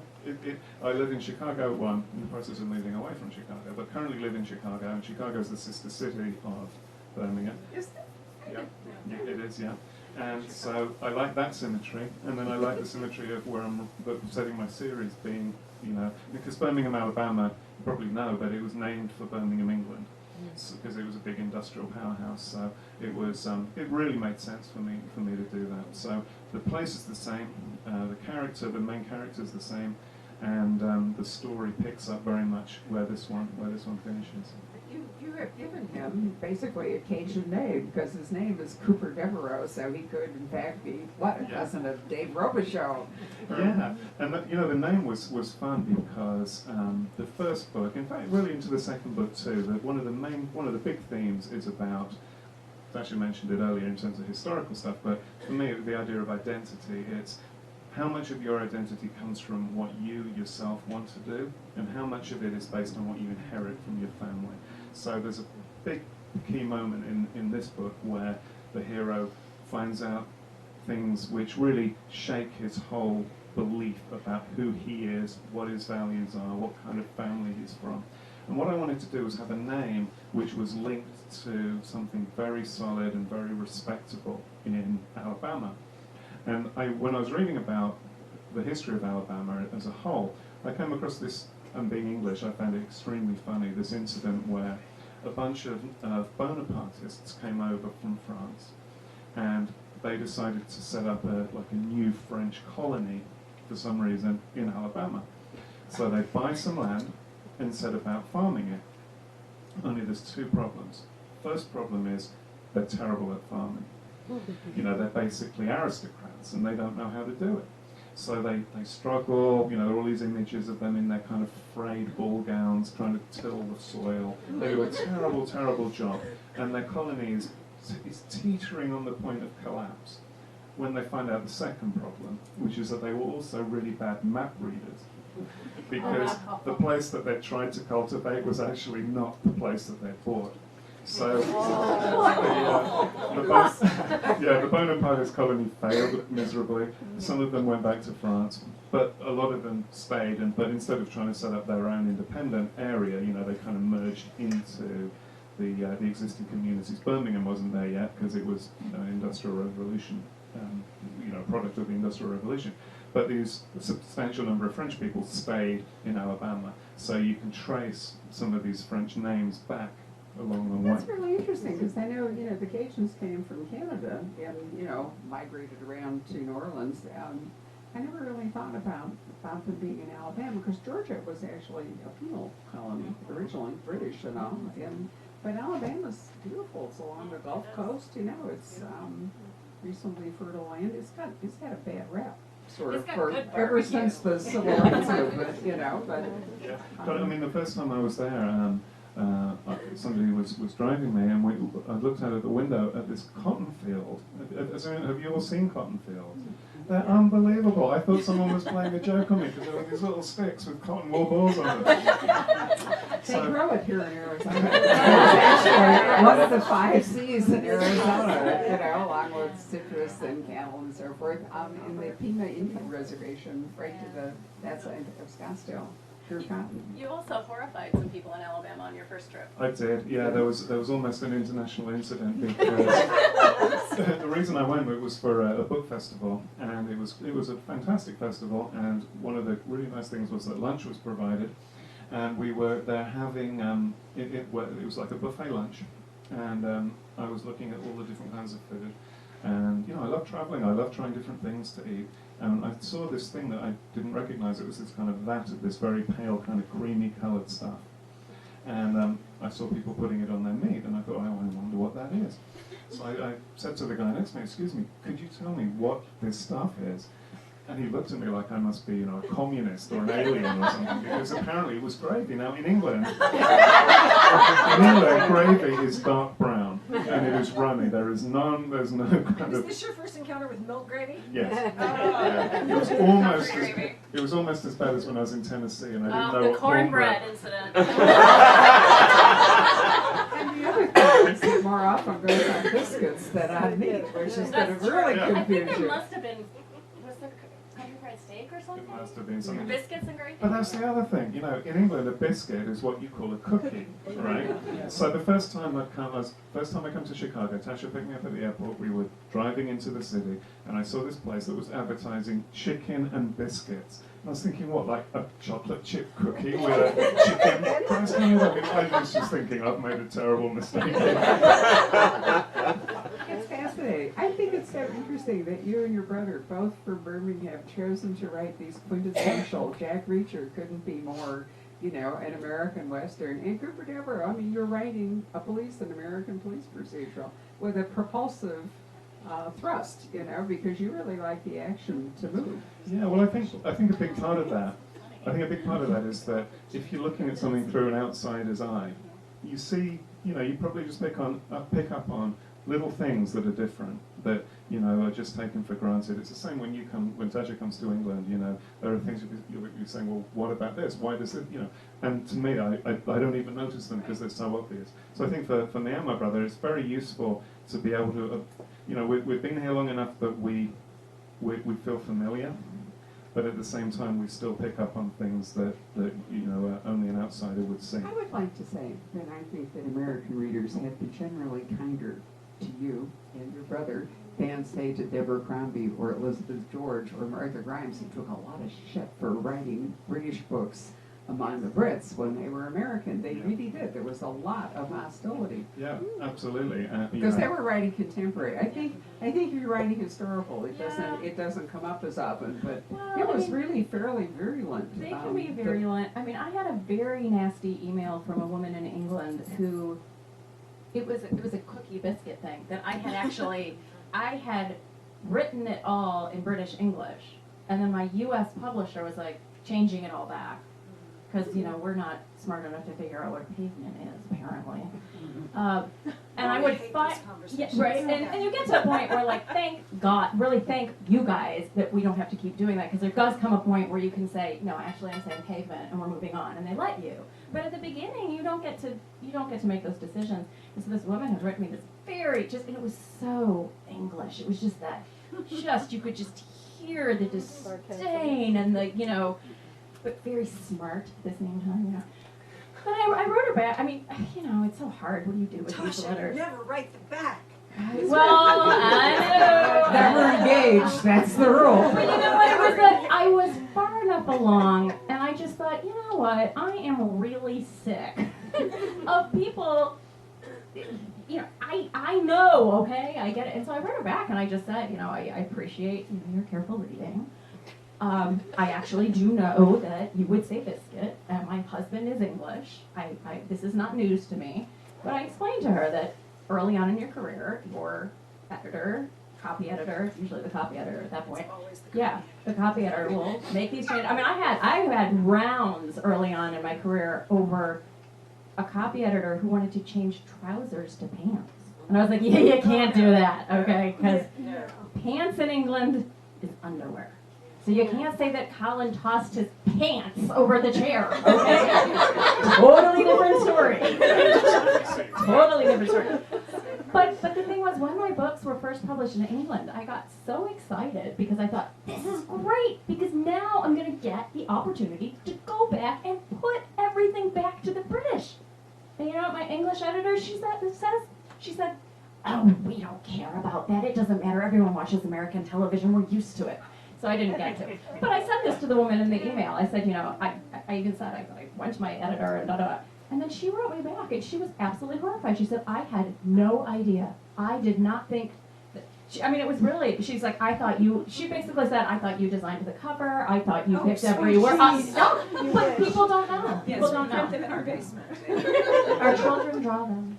I live in Chicago, well, I'm in the process of moving away from Chicago, but currently live in Chicago, and Chicago is the sister city of Birmingham. Is that? Yeah, it is, yeah. And so I like that symmetry, and then I like the symmetry of where I'm setting my series being, you know, because Birmingham, Alabama, you probably know, but it was named for Birmingham, England, because it was a big industrial powerhouse. So it was, it really made sense for me to do that. So the place is the same, the main character is the same, and the story picks up very much where this one finishes. You have given him basically a Cajun name because his name is Cooper Devereaux, so he could in fact be a cousin of Dave Robichaux. Yeah, and you know, the name was fun because the first book, in fact, really into the second book too, that one of the big themes is about. Tasha mentioned it earlier in terms of historical stuff, but for me, the idea of identity, it's how much of your identity comes from what you yourself want to do, and how much of it is based on what you inherit from your family. So there's a big key moment in this book where the hero finds out things which really shake his whole belief about who he is, what his values are, what kind of family he's from. And what I wanted to do was have a name which was linked to something very solid and very respectable in Alabama. And when I was reading about the history of Alabama as a whole, I came across this, and being English, I found it extremely funny, this incident where a bunch of Bonapartists came over from France, and they decided to set up a new French colony for some reason in Alabama. So they buy some land and set about farming it. Only there's 2 problems. First problem is they're terrible at farming. You know, they're basically aristocrats and they don't know how to do it. So they struggle, you know, there are all these images of them in their kind of frayed ball gowns trying to till the soil. They do a terrible, terrible job. And their colony is teetering on the point of collapse. When they find out the second problem, which is that they were also really bad map readers. Because the place that they tried to cultivate was actually not the place that they bought. So the Bonapartist colony failed miserably. Some of them went back to France, but a lot of them stayed. But instead of trying to set up their own independent area, you know, they kind of merged into the existing communities. Birmingham wasn't there yet because it was an industrial revolution, you know, product of the Industrial Revolution. but these a substantial number of French people stayed in Alabama. So you can trace some of these French names back along the way. That's really interesting, because I know, the Cajuns came from Canada and, migrated around to New Orleans. I never really thought about them being in Alabama, because Georgia was actually a penal colony originally, British and all. But Alabama's beautiful. It's along the Gulf Coast, it's reasonably fertile land. It's had a bad rap, sort It's of, got for good ever barbecue. since the civil rights movement, but. Yeah. But I mean, the first time I was there, somebody was driving me, and I looked out of the window at this cotton field. Have you all seen cotton fields? They're unbelievable. I thought someone was playing a joke on me, because there were these little sticks with cotton wool balls on them. They grow it here in Arizona. It's actually one of the 5 C's in Arizona, along with citrus and cattle and so forth, in the Pima Indian Reservation, right to that side of Scottsdale. You also horrified some people in Alabama on your first trip. I did, yeah. There was almost an international incident, because the reason I went was for a book festival, and it was a fantastic festival. And one of the really nice things was that lunch was provided, and we were there having it was like a buffet lunch, and I was looking at all the different kinds of food, and I love traveling. I love trying different things to eat. And I saw this thing that I didn't recognize. It was this kind of vat of this very pale, kind of creamy colored stuff. And I saw people putting it on their meat, and I thought, I wonder what that is. So I said to the guy next to me, excuse me, could you tell me what this stuff is? And he looked at me like I must be, a communist or an alien or something, because apparently it was gravy. Now, in England, gravy is dark brown, and it is runny. There's no kind Is of... this your first encounter with milk gravy? Yes. Oh. Yeah. It was almost as bad as when I was in Tennessee, and I didn't know The what cornbread incident. And the other thing is that more often goes on biscuits than on meat, which is going to really Yeah. I think confuse there you. must have been, was there country fried steak or something? It must have been something. Biscuits and gravy? But that's the other thing, in England, a biscuit is what you call a cookie, right? So the first time I come to Chicago, Tasha picked me up at the airport. We were driving into the city, and I saw this place that was advertising chicken and biscuits. And I was thinking, what, like a chocolate chip cookie with a chicken pressed on it? I was just thinking, I've made a terrible mistake. It's fascinating. I think it's so interesting that you and your brother, both from Birmingham, have chosen to write these quintessential. Jack Reacher couldn't be more, an American Western. And Cooper Deborah, you're writing an American police procedural with a propulsive thrust, because you really like the action to move. Yeah, well, I think a big part of that is that if you're looking at something through an outsider's eye, you see, you probably just pick up on little things that are different, that are just taken for granted. It's the same when Tasha comes to England. There are things you're saying, well, what about this? Why does it? And to me, I don't even notice them because they're so obvious. So I think for me and my brother, it's very useful to be able to, we've been here long enough that we feel familiar, but at the same time we still pick up on things that only an outsider would see. I would like to say that I think that American readers have been generally kinder to you and your brother than, say, to Deborah Crombie or Elizabeth George or Martha Grimes, who took a lot of shit for writing British books among the Brits when they were American. They really did. There was a lot of hostility. Yeah, absolutely. Because they were writing contemporary. I think if you're writing historical, it doesn't come up as often, but it was really fairly virulent. They can be virulent. I had a very nasty email from a woman in England who, it was a cookie biscuit thing that I had written it all in British English, and then my U.S. publisher was like changing it all back. Because, we're not smart enough to figure out what pavement is, apparently. And I would find, right, and you get to a point where, like, thank God, really thank you guys that we don't have to keep doing that, because there does come a point where you can say, no, actually I'm saying pavement, and we're moving on, and they let you. But at the beginning, you don't get to make those decisions. And so this woman had written me this and it was so English. It was just that, you could just hear the disdain and the, but very smart at the same time, But I wrote her back. It's so hard. What do you do with these Tasha, letters? you never write them back. Well, I know. Never engaged. That's the rule. But you know what? I was far enough along, and I just thought, you know what? I am really sick of people. You know, I know, okay, I get it. And so I wrote her back, and I just said, you know, I appreciate your careful reading. I actually do know that you would say biscuit, and my husband is English. This is not news to me. But I explained to her that early on in your career, your editor, copy editor, it's usually the copy editor at that point. Yeah, the copy editor will make these changes. I mean, I had rounds early on in my career over a copy editor who wanted to change trousers to pants. And I was like, yeah, you can't do that, okay? Because pants in England is underwear. So you can't say that Colin tossed his pants over the chair, okay? Totally different story. Totally different story. But the thing was, when my books were first published in England, I got so excited because I thought, this is great, because now I'm going to get the opportunity to go back and put everything back to the British. And you know what my English editor, she said, oh, we don't care about that. It doesn't matter. Everyone watches American television. We're used to it. So I didn't get to. But I said this to the woman in the email. I said, you know, I even said, I went to my editor and da-da-da. And then she wrote me back, and she was absolutely horrified. She said, I had no idea. I did not think that, it was really, she's like, she basically said, I thought you designed the cover. I thought you picked every word. No, but people don't know. Yes, People don't we kept know. them in our basement. Our children draw them.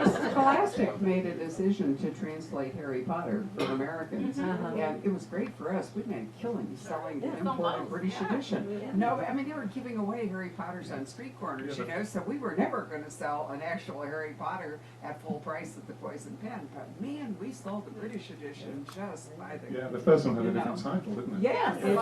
Scholastic made a decision to translate Harry Potter for Americans, and it was great for us. We made a killing selling the imported British edition. No, I mean, they were giving away Harry Potters on street corners, you know, so we were never going to sell an actual Harry Potter at full price at the Poison Pen. But man, we sold the British edition just by the... Yeah, the first one had a different title, didn't it? Yes, it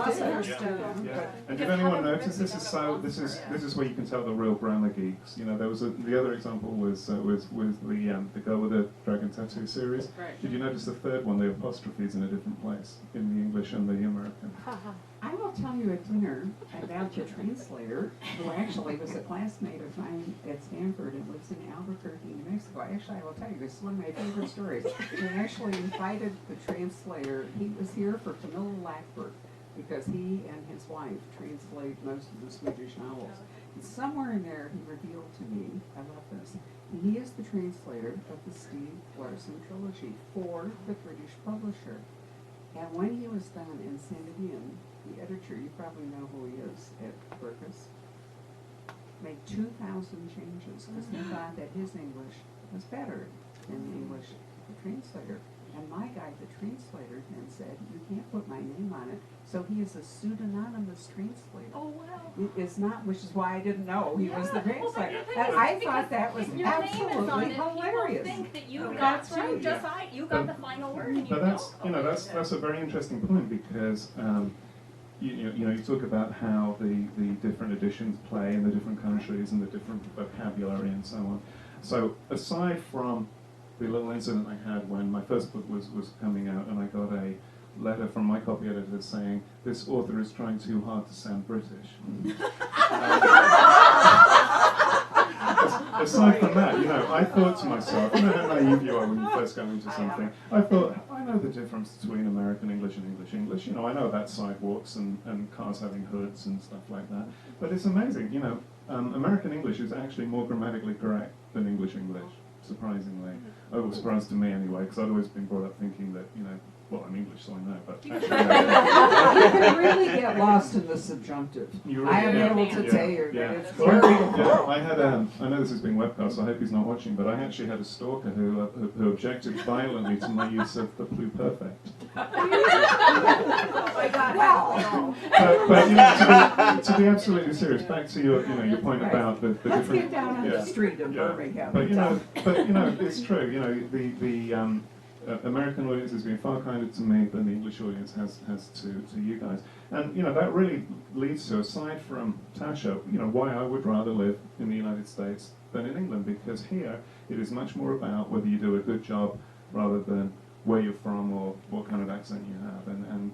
Yeah. did. And did anyone notice this is where you can tell the real grammar geeks. You know, there was the other example was the girl with the dragon tattoo series. Right. Did you notice the third one? The apostrophe is in a different place in the English and the American. I will tell you at dinner about your translator, who actually was a classmate of mine at Stanford and lives in Albuquerque, New Mexico. Actually, I will tell you, this is one of my favorite stories. They actually invited the translator. He was here for Camilla Lackberg because he and his wife translate most of the Swedish novels. And somewhere in there, he revealed to me, I love this, he is the translator of the Steve Larson trilogy for the British publisher. And when he was done and sent it in, the editor, you probably know who he is at Burkus, made 2,000 changes because he thought that his English was better than the English of the translator. And my guy, the translator, then said, you can't put my name on it. So he is a pseudonymous translator. Oh, wow. It is not, which is why I didn't know he was the Yeah. Well, but translator. the thing And is, I because thought that was your name is on absolutely it, hilarious. people think that you got That's to right. decide, you got the final word and you But don't. that's a very interesting point because you talk about how the different editions play in the different countries and the different vocabulary and so on. So aside from the little incident I had when my first book was coming out and I got a letter from my copy editor saying, this author is trying too hard to sound British. Aside from that, I thought to myself, how naive you are when you first go into something. I thought, I know the difference between American English and English English. I know about sidewalks and cars having hoods and stuff like that. But it's amazing, American English is actually more grammatically correct than English English, surprisingly. Oh, it was a surprise to me anyway, because I'd always been brought up thinking that, well, I'm English, so I know, but actually, You can really get lost in the subjunctive. You I am really- able to tell you that it's Well, very I had I know this is being webcast, so I hope he's not watching, but I actually had a stalker who objected violently to my use of the pluperfect. Oh my God. Well, But to be absolutely serious, back to your point Right. about the let's different. get down on the street in Birmingham. But it's true. The American audience has been far kinder to me than the English audience has to you guys, and that really leads to, aside from Tasha, why I would rather live in the United States than in England, because here it is much more about whether you do a good job rather than where you're from or what kind of accent you have, and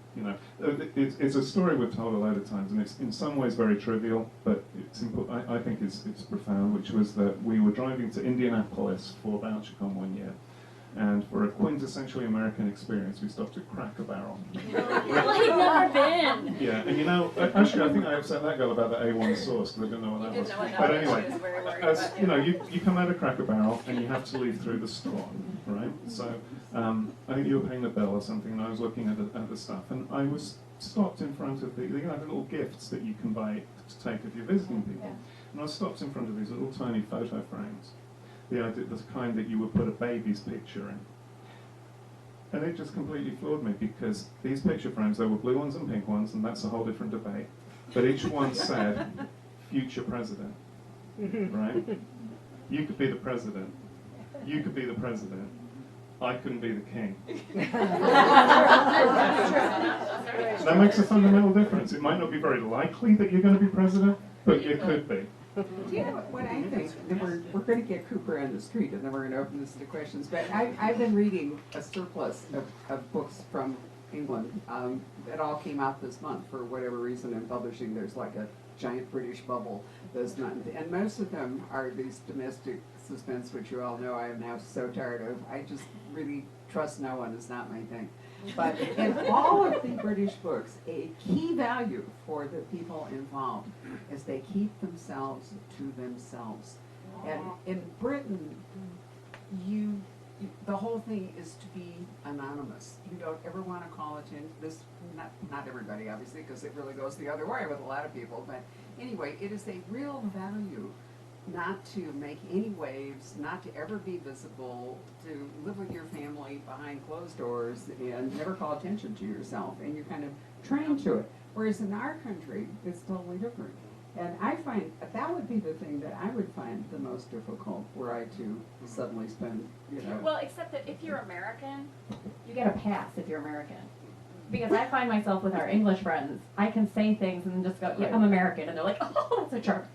it's a story we've told a load of times, and it's in some ways very trivial, but it's I think it's profound, which was that we were driving to Indianapolis for VoucherCon one year, And for a quintessentially American experience, we stopped at Cracker Barrel. Well, I've never been. Yeah, and you know, actually, I think I upset that girl about the A1 sauce because I didn't know what that You was. didn't know what that But was. anyway, She was very worried as about you know, you. you come out of Cracker Barrel and you have to leave through the store, right? So I think you were paying the bill or something, and I was looking at the stuff, and I was stopped in front of the little gifts that you can buy to take if you're visiting people, and I was stopped in front of these little tiny photo frames, the kind that you would put a baby's picture in. And it just completely floored me because these picture frames, there were blue ones and pink ones, and that's a whole different debate. But each one said, future president, right? You could be the president. You could be the president. I couldn't be the king. That makes a fundamental difference. It might not be very likely that you're going to be president, but you could be. Do you know what I think? And we're going to get Cooper on the street, and then we're going to open this to questions. But I've been reading a surplus of books from England that all came out this month for whatever reason in publishing. There's like a giant British bubble this month, and most of them are these domestic suspense, which you all know I am now so tired of. I just really trust no one is not my thing. But in all of the British books, a key value for the people involved is they keep themselves to themselves. And in Britain, the whole thing is to be anonymous. You don't ever want to call attention. Not everybody, obviously, because it really goes the other way with a lot of people. But anyway, it is a real value not to make any waves, not to ever be visible, to live with your family behind closed doors and never call attention to yourself, and you're kind of trained to it. Whereas in our country, it's totally different. And I find that would be the thing that I would find the most difficult, were I to suddenly spend, Well, except that if you're American, You get a pass if you're American. Because I find myself with our English friends, I can say things and then just go, yeah, I'm American. And they're like, oh, that's so charming.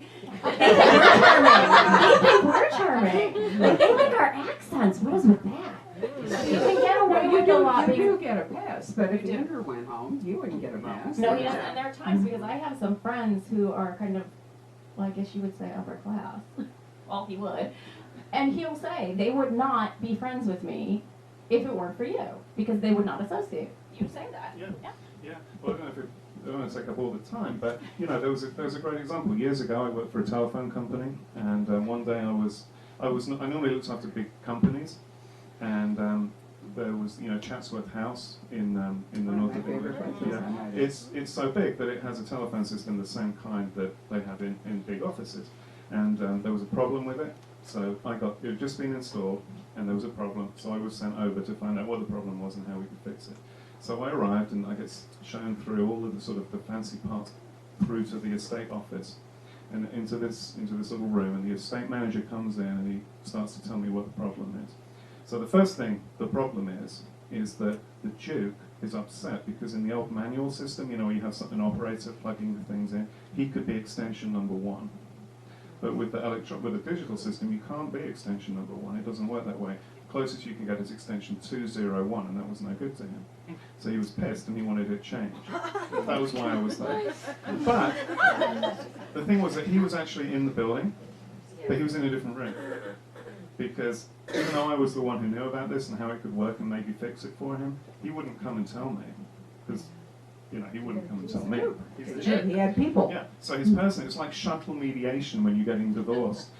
They think we're charming. They think we're charming. Like, they like our accents. What is with that? You can get away with a lot. You do get a pass, but if Andrew went home, you wouldn't get a pass. No, he doesn't. And there are times because I have some friends who are kind of, well, I guess you would say upper class. Well, he would. And he'll say they would not be friends with me if it weren't for you, because they would not associate. you say that. Yeah. Well, I don't want to take up all the time, but there was a great example. Years ago, I worked for a telephone company, and one day I normally looked after big companies, and there was Chatsworth House in the north of England. Yeah, it's so big that it has a telephone system the same kind that they have in big offices, and there was a problem with it. So it had just been installed, and there was a problem. So I was sent over to find out what the problem was and how we could fix it. So I arrived, and I get shown through all of the sort of the fancy parts through to the estate office, and into this little room. And the estate manager comes in, and he starts to tell me what the problem is. So the first thing the problem is that the Duke is upset because in the old manual system, you have an operator plugging the things in. He could be extension number 1. But with the digital system, you can't be extension number 1. It doesn't work that way. Closest you can get is extension 201, and that was no good to him. So he was pissed, and he wanted it changed. That was why I was there. But the thing was that he was actually in the building, but he was in a different room. Because even though I was the one who knew about this and how it could work and maybe fix it for him, he wouldn't come and tell me. Because he wouldn't come and tell me. He's the Duke. He had people. Yeah, so his person, it's like shuttle mediation when you're getting divorced.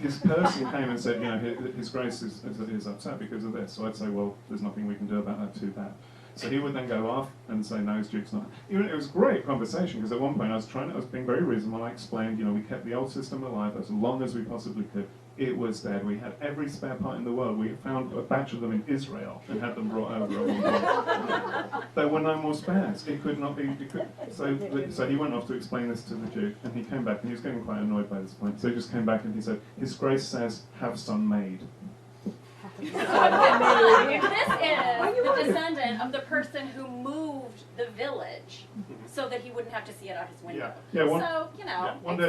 His person came and said, His Grace is upset because of this. So I'd say, well, there's nothing we can do about that, too bad. So he would then go off and say, no, his Duke's not. It was a great conversation, because at one point I was being very reasonable. I explained, we kept the old system alive as long as we possibly could. It was dead. We had every spare part in the world. We found a batch of them in Israel and had them brought over at one point. There were no more spares. It could not be. So he went off to explain this to the Duke, and he came back, and he was getting quite annoyed by this point. So he just came back and he said, His Grace says, have some made. This is the descendant of the person who moved the village so that he wouldn't have to see it out his window. It's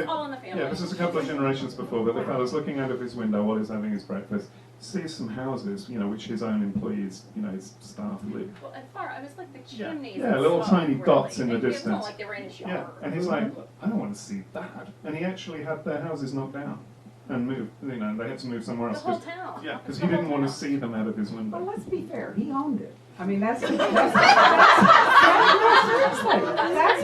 all in the family. Yeah, this is a couple of generations before, but the fellow's looking out of his window while he's having his breakfast, sees some houses, which his own employees, his staff live. Well, at far, I was like the chimneys. Yeah, little tiny dots in the distance. It felt like they were in his yard. Yeah, and he's like, I don't want to see that. And he actually had their houses knocked down. and move. You know, they had to move somewhere The else. whole town. Yeah, because The he whole didn't want to town. see them out of his window. Well, let's be fair, he owned it. I mean, that's seriously, that's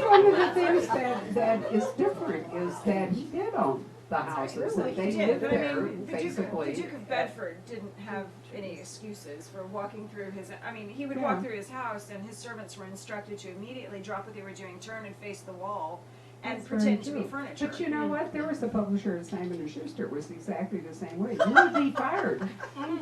one of the things that is different, is that he did own the houses, and they He did, lived but I there, mean, the basically. Duke of Bedford didn't have any excuses for walking through his, I mean, he would Yeah. walk through his house and his servants were instructed to immediately drop what they were doing, turn and face the wall, and That's pretend very to be true. furniture. But you know what? There was a publisher at Simon & Schuster was exactly the same way. You would be fired.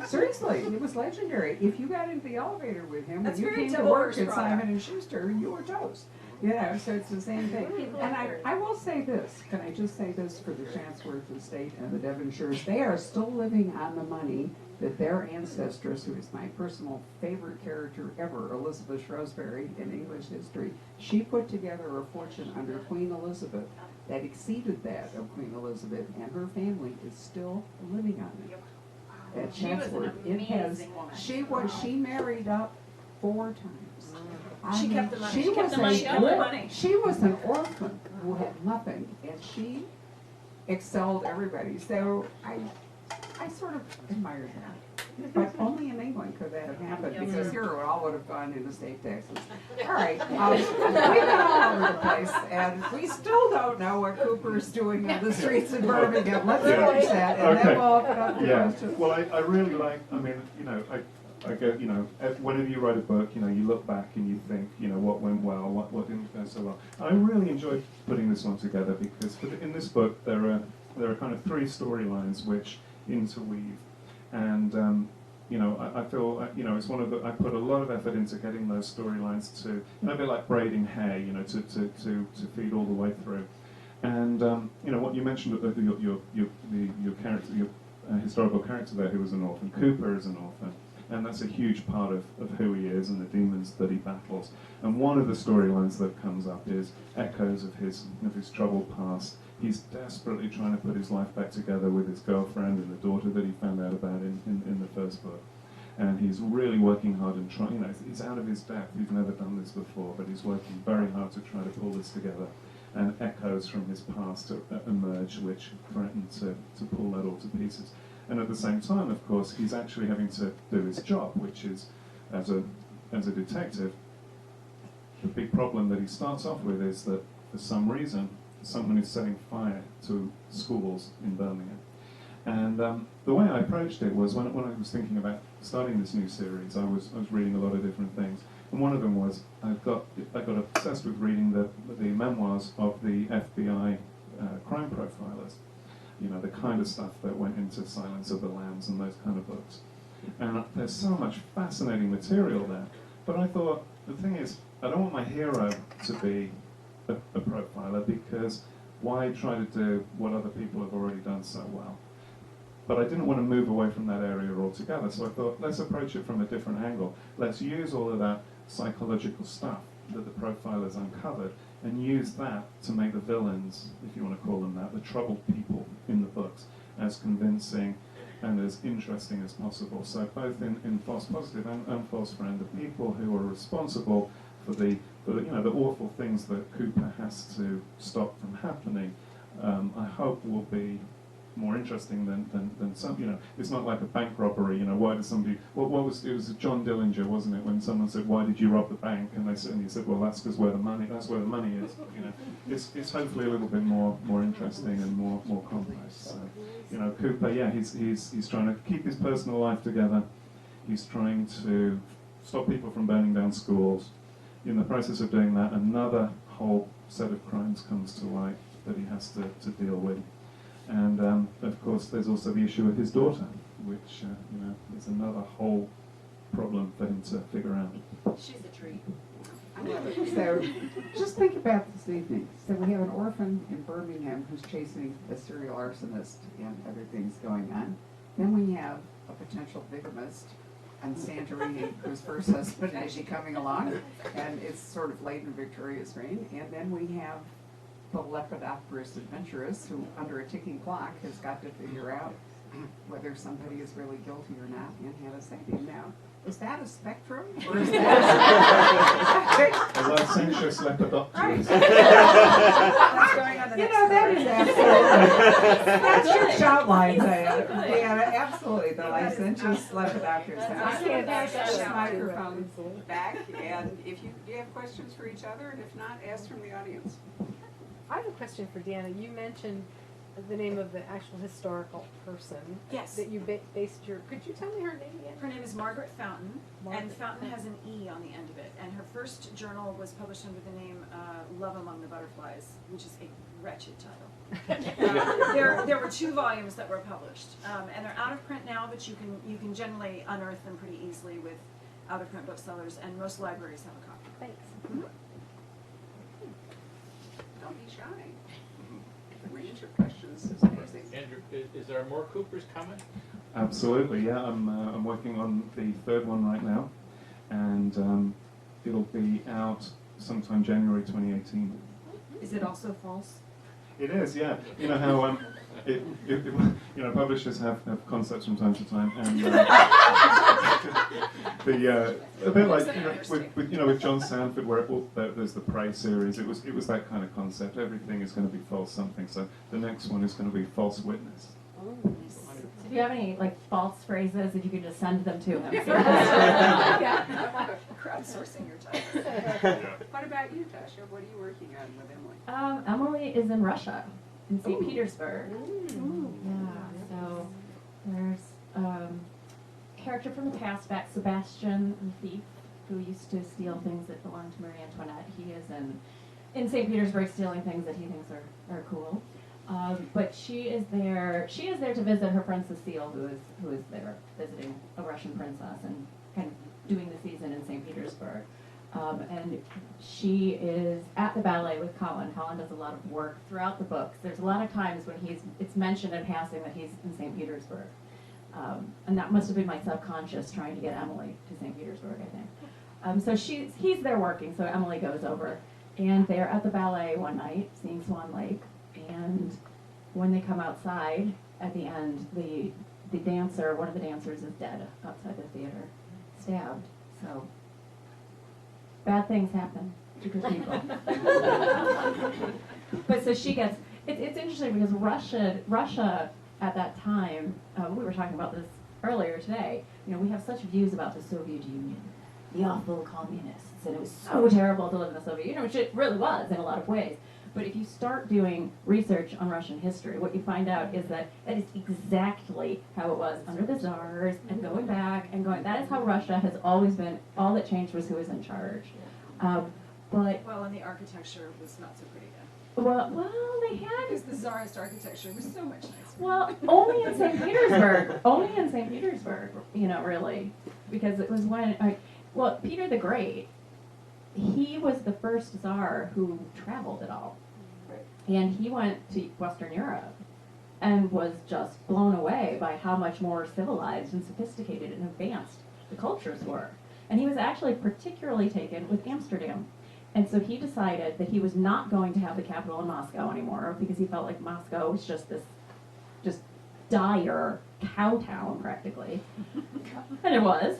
Seriously, it was legendary. If you got into the elevator with him, when That's you very came to Devil work Wears at Prada. Simon & Schuster, you were toast. You know, so it's the same thing. And I will say this, can I just say this for the Chatsworth Estate and the Devonshires? They are still living on the money that their ancestress, who is my personal favorite character ever, Elizabeth Shrewsbury in English history, she put together a fortune under Queen Elizabeth that exceeded that of Queen Elizabeth, and her family is still living on it. At She was an Chatsworth, it has. amazing woman. She married up 4 times. I She mean, kept the money. She She kept was the money. She kept the an money. she was an orphan who had nothing, and she excelled everybody. So I sort of admired that. But only in England could that have happened, because here it all would have gone into state taxes. All right, we've been all over the place, and we still don't know what Cooper's doing on the streets in Birmingham. Let's finish that, and then we'll open up the Yeah. questions. Well, I really like. I mean, you know, I go. You know, whenever you write a book, you know, you look back and you think, you know, what went well, what didn't go so well. I really enjoyed putting this one together because in this book there are kind of 3 storylines which interweave, and you know, I feel, you know, it's one of the, I put a lot of effort into getting those storylines to, you know, a bit like braiding hair, you know, to feed all the way through. And you know, what you mentioned, your character, your historical character there, who was an orphan. Cooper is an orphan, and that's a huge part of who he is and the demons that he battles. And one of the storylines that comes up is echoes of his troubled past. He's desperately trying to put his life back together with his girlfriend and the daughter that he found out about in the first book. And he's really working hard and trying, you know, he's out of his depth. He's never done this before, but he's working very hard to try to pull this together. And echoes from his past emerge, which threaten to pull that all to pieces. And at the same time, of course, he's actually having to do his job, which is, as a detective, the big problem that he starts off with is that, for some reason, someone is setting fire to schools in Birmingham. And the way I approached it was, when I was thinking about starting this new series, I was reading a lot of different things. And one of them was, I got obsessed with reading the memoirs of the FBI crime profilers. You know, the kind of stuff that went into Silence of the Lambs and those kind of books. And there's so much fascinating material there. But I thought, the thing is, I don't want my hero to be a profiler, because why try to do what other people have already done so well? But I didn't want to move away from that area altogether, so I thought, let's approach it from a different angle. Let's use all of that psychological stuff that the profilers uncovered and use that to make the villains, if you want to call them that, the troubled people in the books, as convincing and as interesting as possible. So both in False Positive and False Friend, the people who are responsible for the awful things that Cooper has to stop from happening, I hope will be more interesting than some. You know, it's not like a bank robbery. You know, why did somebody? It was John Dillinger, wasn't it? When someone said, "Why did you rob the bank?" and he said, "Well, that's because that's where the money is." You know, it's hopefully a little bit more interesting and more complex. So, you know, Cooper, yeah, he's trying to keep his personal life together. He's trying to stop people from burning down schools. In the process of doing that, another whole set of crimes comes to light that he has to deal with. And of course, there's also the issue of his daughter, which you know, is another whole problem for him to figure out. She's a treat. I love it. So, just think about this evening. So we have an orphan in Birmingham who's chasing a serial arsonist and other things going on. Then we have a potential bigamist on Santorini, whose first husband is coming along, and it's sort of late in Victoria's reign. And then we have the lepidopterous adventuress who, under a ticking clock, has got to figure out whether somebody is really guilty or not and how to save him. Now, is that a spectrum? Or is that A licentious lepidopterist. That's going on the next that page. is absolutely, that's your shout line, Deanna, absolutely, the licentious lepidopterist. I can't That's push a shout. microphone back, and if do you have questions for each other, and if not, ask from the audience. I have a question for Deanna. You mentioned the name of the actual historical person Yes. that you based your. Could you tell me her name again? Her name is Margaret Fountain, Margaret and Fountain has an E on the end of it. And her first journal was published under the name Love Among the Butterflies, which is a wretched title. There were 2 volumes that were published, and they're out of print now, but you can generally unearth them pretty easily with out of print booksellers, and most libraries have a copy. Thanks. Don't be shy. Range your questions is amazing. Andrew, is there more Coopers coming? Absolutely, yeah. I'm working on the 3rd one right now, and it'll be out sometime January 2018. Is it also false? It is, yeah. You know how publishers have concepts from time to time, and a bit like with John Sanford, where there's the Prey series. It was that kind of concept. Everything is going to be false something. So the next one is going to be false witness. If you have any false phrases, if you could just send them to him. Crowdsourcing your title. What about you, Tasha? What are you working on with Emily? Emily is in Russia, in St. Petersburg. Yeah, so there's a character from the past, Sebastian the thief, who used to steal things that belonged to Marie Antoinette. He is in St. Petersburg stealing things that he thinks are cool. But she is there to visit her friend Cecile, who is there visiting a Russian princess and kind of doing the season in St. Petersburg. And she is at the ballet with Colin. Colin does a lot of work throughout the books. There's a lot of times when it's mentioned in passing that he's in St. Petersburg. And that must have been my subconscious trying to get Emily to St. Petersburg, I think. So he's there working, so Emily goes over. And they're at the ballet one night, seeing Swan Lake. And when they come outside, at the end, one of the dancers is dead outside the theater, stabbed. So bad things happen to good people. But so she gets, it's interesting because Russia at that time, we were talking about this earlier today, we have such views about the Soviet Union, the awful communists, and it was so terrible to live in the Soviet Union, which it really was in a lot of ways. But if you start doing research on Russian history, what you find out is that is exactly how it was under the Tsars and going back and going. That is how Russia has always been. All that changed was who was in charge. Well, and the architecture was not so pretty then. Well, they had. Because the Tsarist architecture was so much nicer. Well, only in St. Petersburg. Only in St. Petersburg, really, because it was when. Peter the Great. He was the first Tsar who traveled at all. And he went to Western Europe and was just blown away by how much more civilized and sophisticated and advanced the cultures were. And he was actually particularly taken with Amsterdam. And so he decided that he was not going to have the capital in Moscow anymore because he felt like Moscow was just this dire cow town practically. And it was.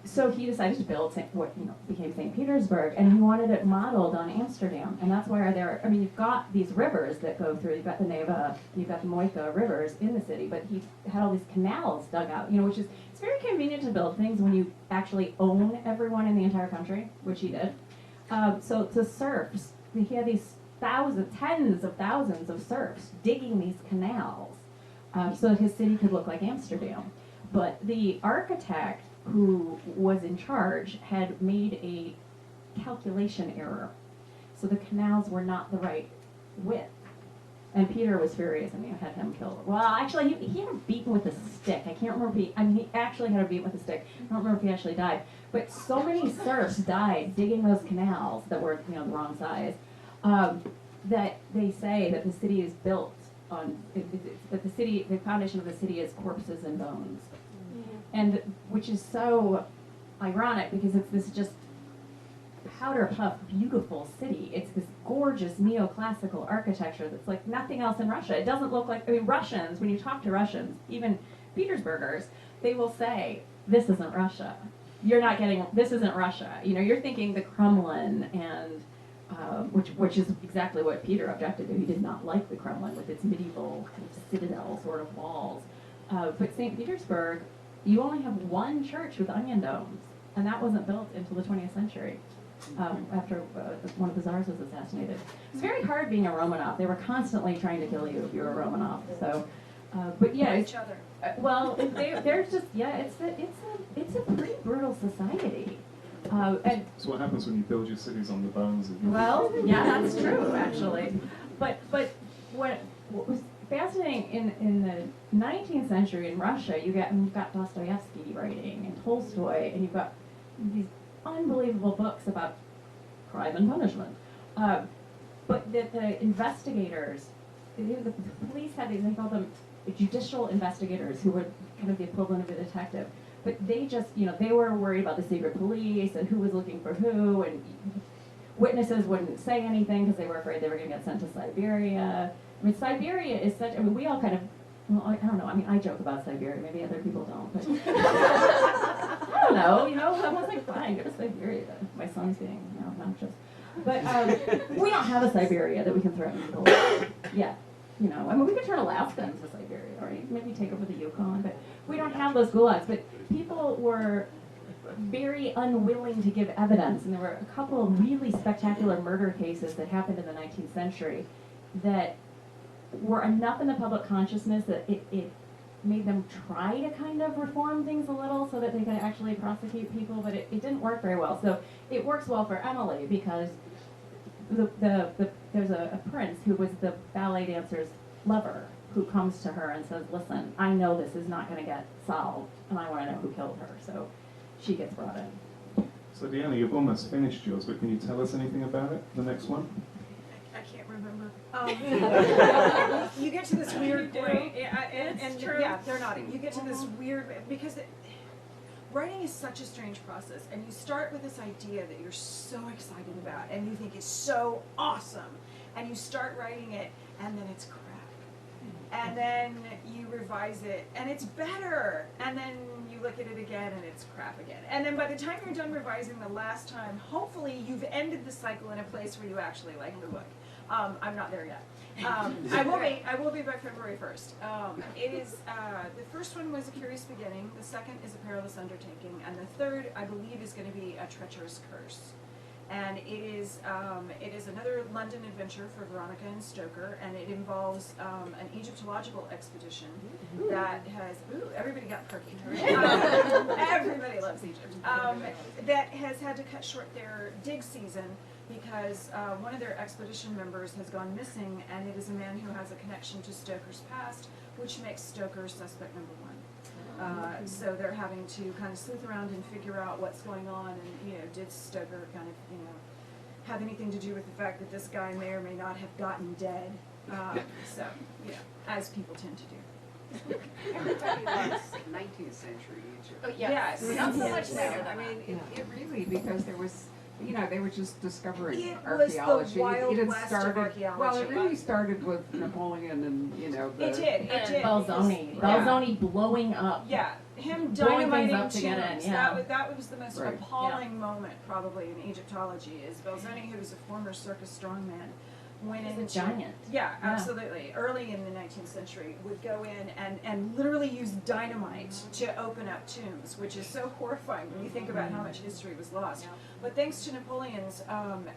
So he decided to build what became St. Petersburg, and he wanted it modeled on Amsterdam, and that's where you've got these rivers that go through. You've got the Neva, you've got the Moika rivers in the city, but he had all these canals dug out. It's very convenient to build things when you actually own everyone in the entire country, which he did. So the serfs, he had these tens of thousands of serfs digging these canals, so that his city could look like Amsterdam. But the architect who was in charge had made a calculation error. So the canals were not the right width. And Peter was furious and he had him killed. Well, actually, he had him beaten with a stick. I can't remember he actually had him beaten with a stick. I don't remember if he actually died. But so many serfs died digging those canals that were, the wrong size, that they say that the city is built on, that the foundation of the city is corpses and bones. And which is so ironic because it's this just powder puff beautiful city. It's this gorgeous neoclassical architecture that's like nothing else in Russia. It doesn't look like, Russians, when you talk to Russians, even Petersburgers, they will say, this isn't Russia. you're not getting, this isn't Russia. You know, you're thinking the Kremlin and, which is exactly what Peter objected to. He did not like the Kremlin with its medieval kind of citadel sort of walls. But St. Petersburg, you only have one church with onion domes, and that wasn't built until the 20th century, after one of the czars was assassinated. It's very hard being a Romanov. They were constantly trying to kill you if you were a Romanov. So, but yeah, Each other. well, they're just, yeah, it's a pretty brutal society. And So what happens when you build your cities on the bones of your well, yeah, that's true, actually. But what was fascinating in the 19th century in Russia, you've got Dostoevsky writing and Tolstoy, and you've got these unbelievable books about crime and punishment. But the investigators, the police had these, they called them judicial investigators, who were kind of the equivalent of a detective. But they just, you know, they were worried about the secret police and who was looking for who, and witnesses wouldn't say anything because they were afraid they were going to get sent to Siberia. I mean, Siberia is such, I mean, we all kind of, well, I don't know, I mean, I joke about Siberia, maybe other people don't, but I don't know, you know, I was like, fine, go to Siberia. My son's being, you know, obnoxious. But we don't have a Siberia that we can threaten people with yet. You know, I mean, we could turn Alaska into Siberia, or maybe take over the Yukon, but we don't have those gulags. But people were very unwilling to give evidence, and there were a couple of really spectacular murder cases that happened in the 19th century that were enough in the public consciousness that it made them try to kind of reform things a little so that they could actually prosecute people, but it didn't work very well. So it works well for Emily because there's a prince who was the ballet dancer's lover who comes to her and says, listen, I know this is not going to get solved, and I want to know who killed her. So she gets brought in. So Deanna, you've almost finished yours, but can you tell us anything about it, the next one? I can't remember. You get to this weird point, and yeah, they're nodding. You get to this weird, because writing is such a strange process, and you start with this idea that you're so excited about, and you think it's so awesome, and you start writing it, and then it's crap. And then you revise it, and it's better, and then you look at it again, and it's crap again. And then by the time you're done revising the last time, hopefully you've ended the cycle in a place where you actually like the book. I'm not there yet. I will be by February 1st. It is, the first one was A Curious Beginning, the second is A Perilous Undertaking, and the third, I believe, is going to be A Treacherous Curse. And it is another London adventure for Veronica and Stoker, and it involves an Egyptological expedition that has, everybody got perky. Everybody loves Egypt. That has had to cut short their dig season because one of their expedition members has gone missing, and it is a man who has a connection to Stoker's past, which makes Stoker suspect number one. So they're having to kind of sleuth around and figure out what's going on, and, you know, did Stoker kind of, you know, have anything to do with the fact that this guy may or may not have gotten dead? So, you know, as people tend to do. Everybody loves 19th century Egypt. Oh, yes. Not so much later I than mean, it really, because there was, you know, they were just discovering It was the archaeology. Wild It had West of started, archaeology. well, it really started with Napoleon and, you know, the. It did. Belzoni blowing up. Yeah, him Blowing things dynamiting up to get in, tombs. yeah. That was the most Right. appalling moment probably in Egyptology, is Belzoni, who was a former circus strongman, went He's a into giant. Yeah, absolutely. Early in the 19th century, would go in and literally use dynamite to open up tombs, which is so horrifying when you think about how much history was lost. But thanks to Napoleon's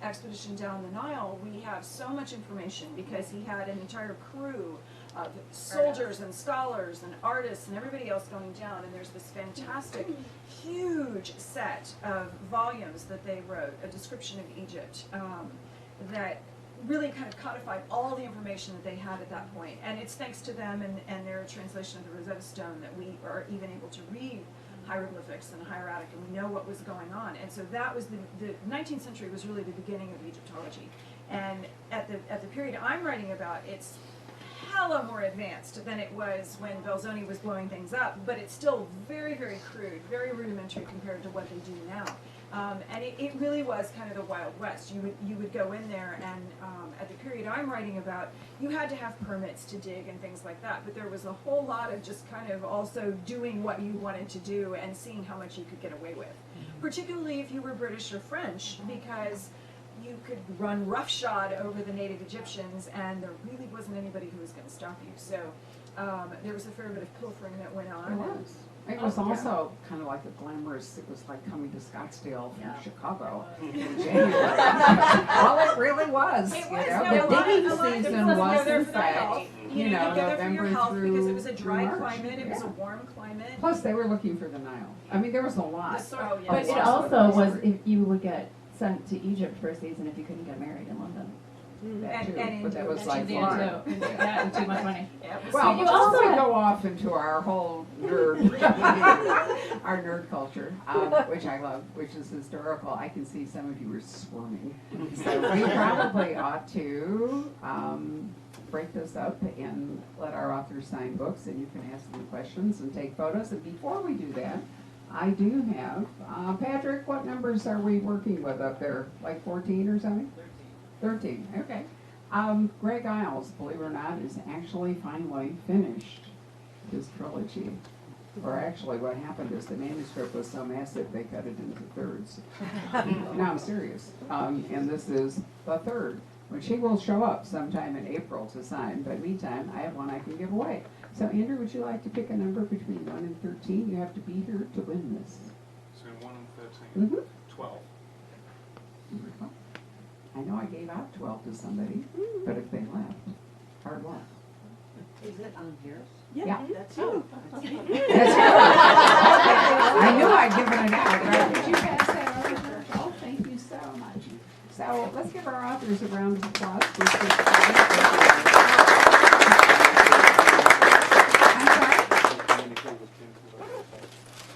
expedition down the Nile, we have so much information because he had an entire crew of soldiers and scholars and artists and everybody else going down, and there's this fantastic, huge set of volumes that they wrote, a description of Egypt, that really kind of codified all the information that they had at that point. And it's thanks to them and their translation of the Rosetta Stone that we are even able to read hieroglyphics and hieratic, and we know what was going on. And so that was the 19th century was really the beginning of Egyptology. And at the period I'm writing about, it's hella more advanced than it was when Belzoni was blowing things up, but it's still very, very crude, very rudimentary compared to what they do now. And it really was kind of the Wild West. You would go in there, and at the period I'm writing about, you had to have permits to dig and things like that, but there was a whole lot of just kind of also doing what you wanted to do and seeing how much you could get away with. Particularly if you were British or French, because you could run roughshod over the native Egyptians, and there really wasn't anybody who was going to stop you. So there was a fair bit of pilfering that went on. It was also kind of like a glamorous, it was like coming to Scottsdale from Chicago in January. Well, it really was. It You was, know, no, the a digging lot of season people was go there in for their health. fact, You know, you go there for your November health because it was a through dry March. climate, it was a Yeah. warm climate. Plus, they were looking for the Nile. I mean, there was a lot. The soil, yeah. But it also was if you would get sent to Egypt for a season if you couldn't get married in London. That too, and but that was and like India, far. Yeah, too much money. Yeah, it was Well, so you much- also also- go off into our whole nerd, our nerd culture, which I love, which is historical. I can see some of you are squirming. So we probably ought to break this up and let our authors sign books, and you can ask them questions and take photos. And before we do that, I do have, Patrick, what numbers are we working with up there? Like 14 or something? 13, okay. Greg Isles, believe it or not, is actually finally finished his trilogy. Or actually what happened is the manuscript was so massive they cut it into thirds. No, I'm serious. And this is the third, which he will show up sometime in April to sign. But meantime, I have one I can give away. So Andrew, would you like to pick a number between 1 and 13? You have to be here to win this. So 1 and 13. 12. I know I gave out 12 to somebody, but if they left, hard luck. Is it on here? Yeah. That's you. That's right. I knew I'd given it out, right? Did you pass that over? Oh, thank you so much. So let's give our authors a round of applause. I'm sorry?